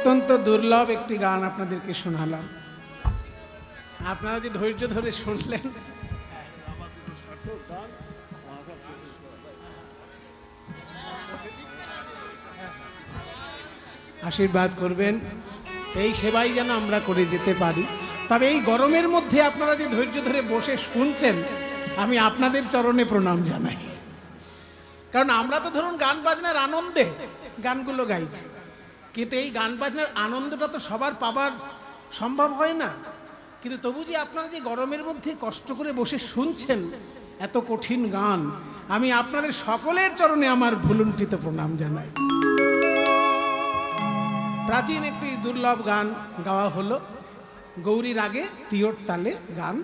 অত্যন্ত দুর্লভ একটি গান আপনাদেরকে শোনালাম। আপনারা যে ধৈর্য ধরে শুনলেন, আশীর্বাদ করবেন এই সেবাই যেন আমরা করে যেতে পারি। তবে এই গরমের মধ্যে আপনারা যে ধৈর্য ধরে বসে শুনছেন, আমি আপনাদের চরণে প্রণাম জানাই। কারণ আমরা তো ধরুন গান বাজনার আনন্দে গানগুলো গাইছি, কিন্তু এই গান বাজনার আনন্দটা তো সবার পাবার সম্ভব হয় না। কিন্তু তবু যে আপনারা যে গরমের মধ্যে কষ্ট করে বসে শুনছেন এত কঠিন গান, আমি আপনাদের সকলের চরণে আমার ভুলুণ্ঠিত প্রণাম জানাই। প্রাচীন একটি দুর্লভ গান গাওয়া হলো, গৌরী রাগে তিয়র তালে গান।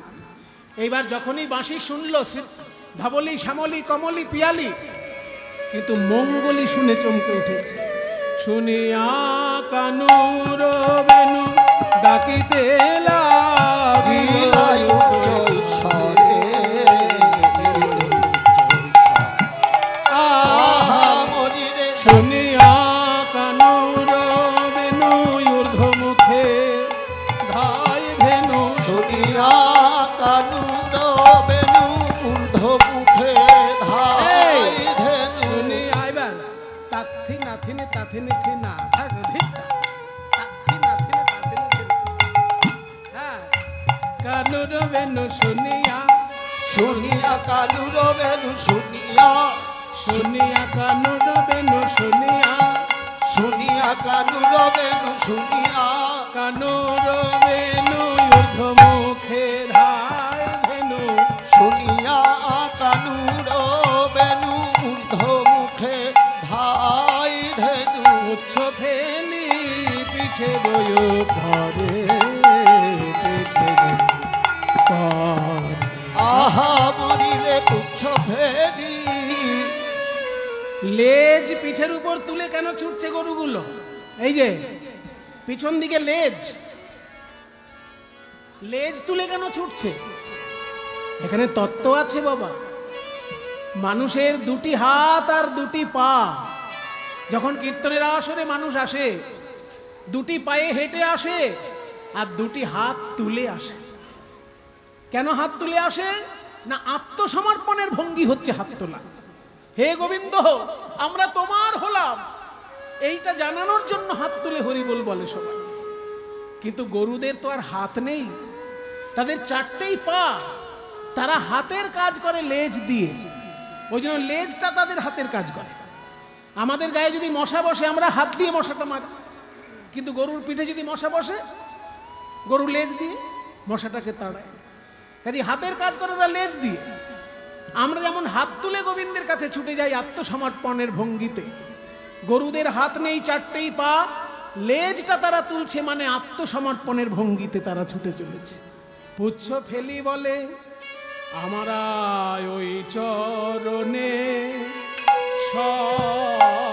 এইবার যখনই বাঁশি শুনলো ধবলি শ্যামলি কমলি পিয়ালি, কিন্তু মঙ্গলি শুনে চমকে উঠেছে। শুনিয়া কানুর বেনু ডাকিতে লাগিল, শুনিয়া কানুর বেনু ঊর্ধ্ব মুখে ধাই ধেনু, শুনিয়া কানুর বেনু ঊর্ধ্ব মুখে ধাই ধেনু। শুনি আইবার তাথি নাথিনে তাথিনে থিনা থাক ধিতা তাথি নাথিনে তাথিনে থিনা। হ্যাঁ, কানুর বেনু শুনিয়া, শুনিয়া কানুর বেনু শুনিয়া, শুনিয়া কানুর বেনু শুনিয়া, শুনিয়া কানুর বেনু শুনিয়া, কানুর বেনু ঊর্ধ্ব মুখে ধাই ধেনু, শুনিয়া কানুর বেনু ঊর্ধ্ব মুখে ধাই ধেনু। উচ্চ ফেলি পিঠে বয় ভরে, পিঠে পরে। আহা মরিলে পুচ্ছ ফেরি। লেজ পিঠের উপর তুলে কেন ছুটছে গরুগুলো? এই যে পিছন দিকে লেজ, লেজ তুলে কেন ছুটছে? এখানে তত্ত্ব আছে বাবা। মানুষের দুটি হাত আর দুটি পা, যখন কীর্তনের আসরে মানুষ আসে, দুটি পায়ে হেঁটে আসে আর দুটি হাত তুলে আসে। কেন হাত তুলে আসে? না, আত্মসমর্পণের ভঙ্গি হচ্ছে হাত তোলা। হে গোবিন্দ, আমরা তোমার হলাম, এইটা জানানোর জন্য হাত তুলে হরিবোল বলে সবাই। কিন্তু গরুদের তো আর হাত নেই, তাদের চারটেই পা, তারা হাতের কাজ করে লেজ দিয়ে, ওই জন্য লেজটা তাদের হাতের কাজ করে। আমাদের গায়ে যদি মশা বসে আমরা হাত দিয়ে মশাটা মারি, কিন্তু গরুর পিঠে যদি মশা বসে গরু লেজ দিয়ে মশাটাকে তাড়ায়। কাজে হাতের কাজ করে ওরা লেজ দিয়ে। আমরা যেমন হাত তুলে গোবিন্দের কাছে ছুটে যাই আত্মসমর্পণের ভঙ্গিতে, গরুদের হাত নেই, চারটেই পা, লেজটা তারা তুলছে মানে আত্মসমর্পণের ভঙ্গিতে তারা ছুটে চলেছে। পুচ্ছ ফেলি বলে আমারা ওই চরণে সব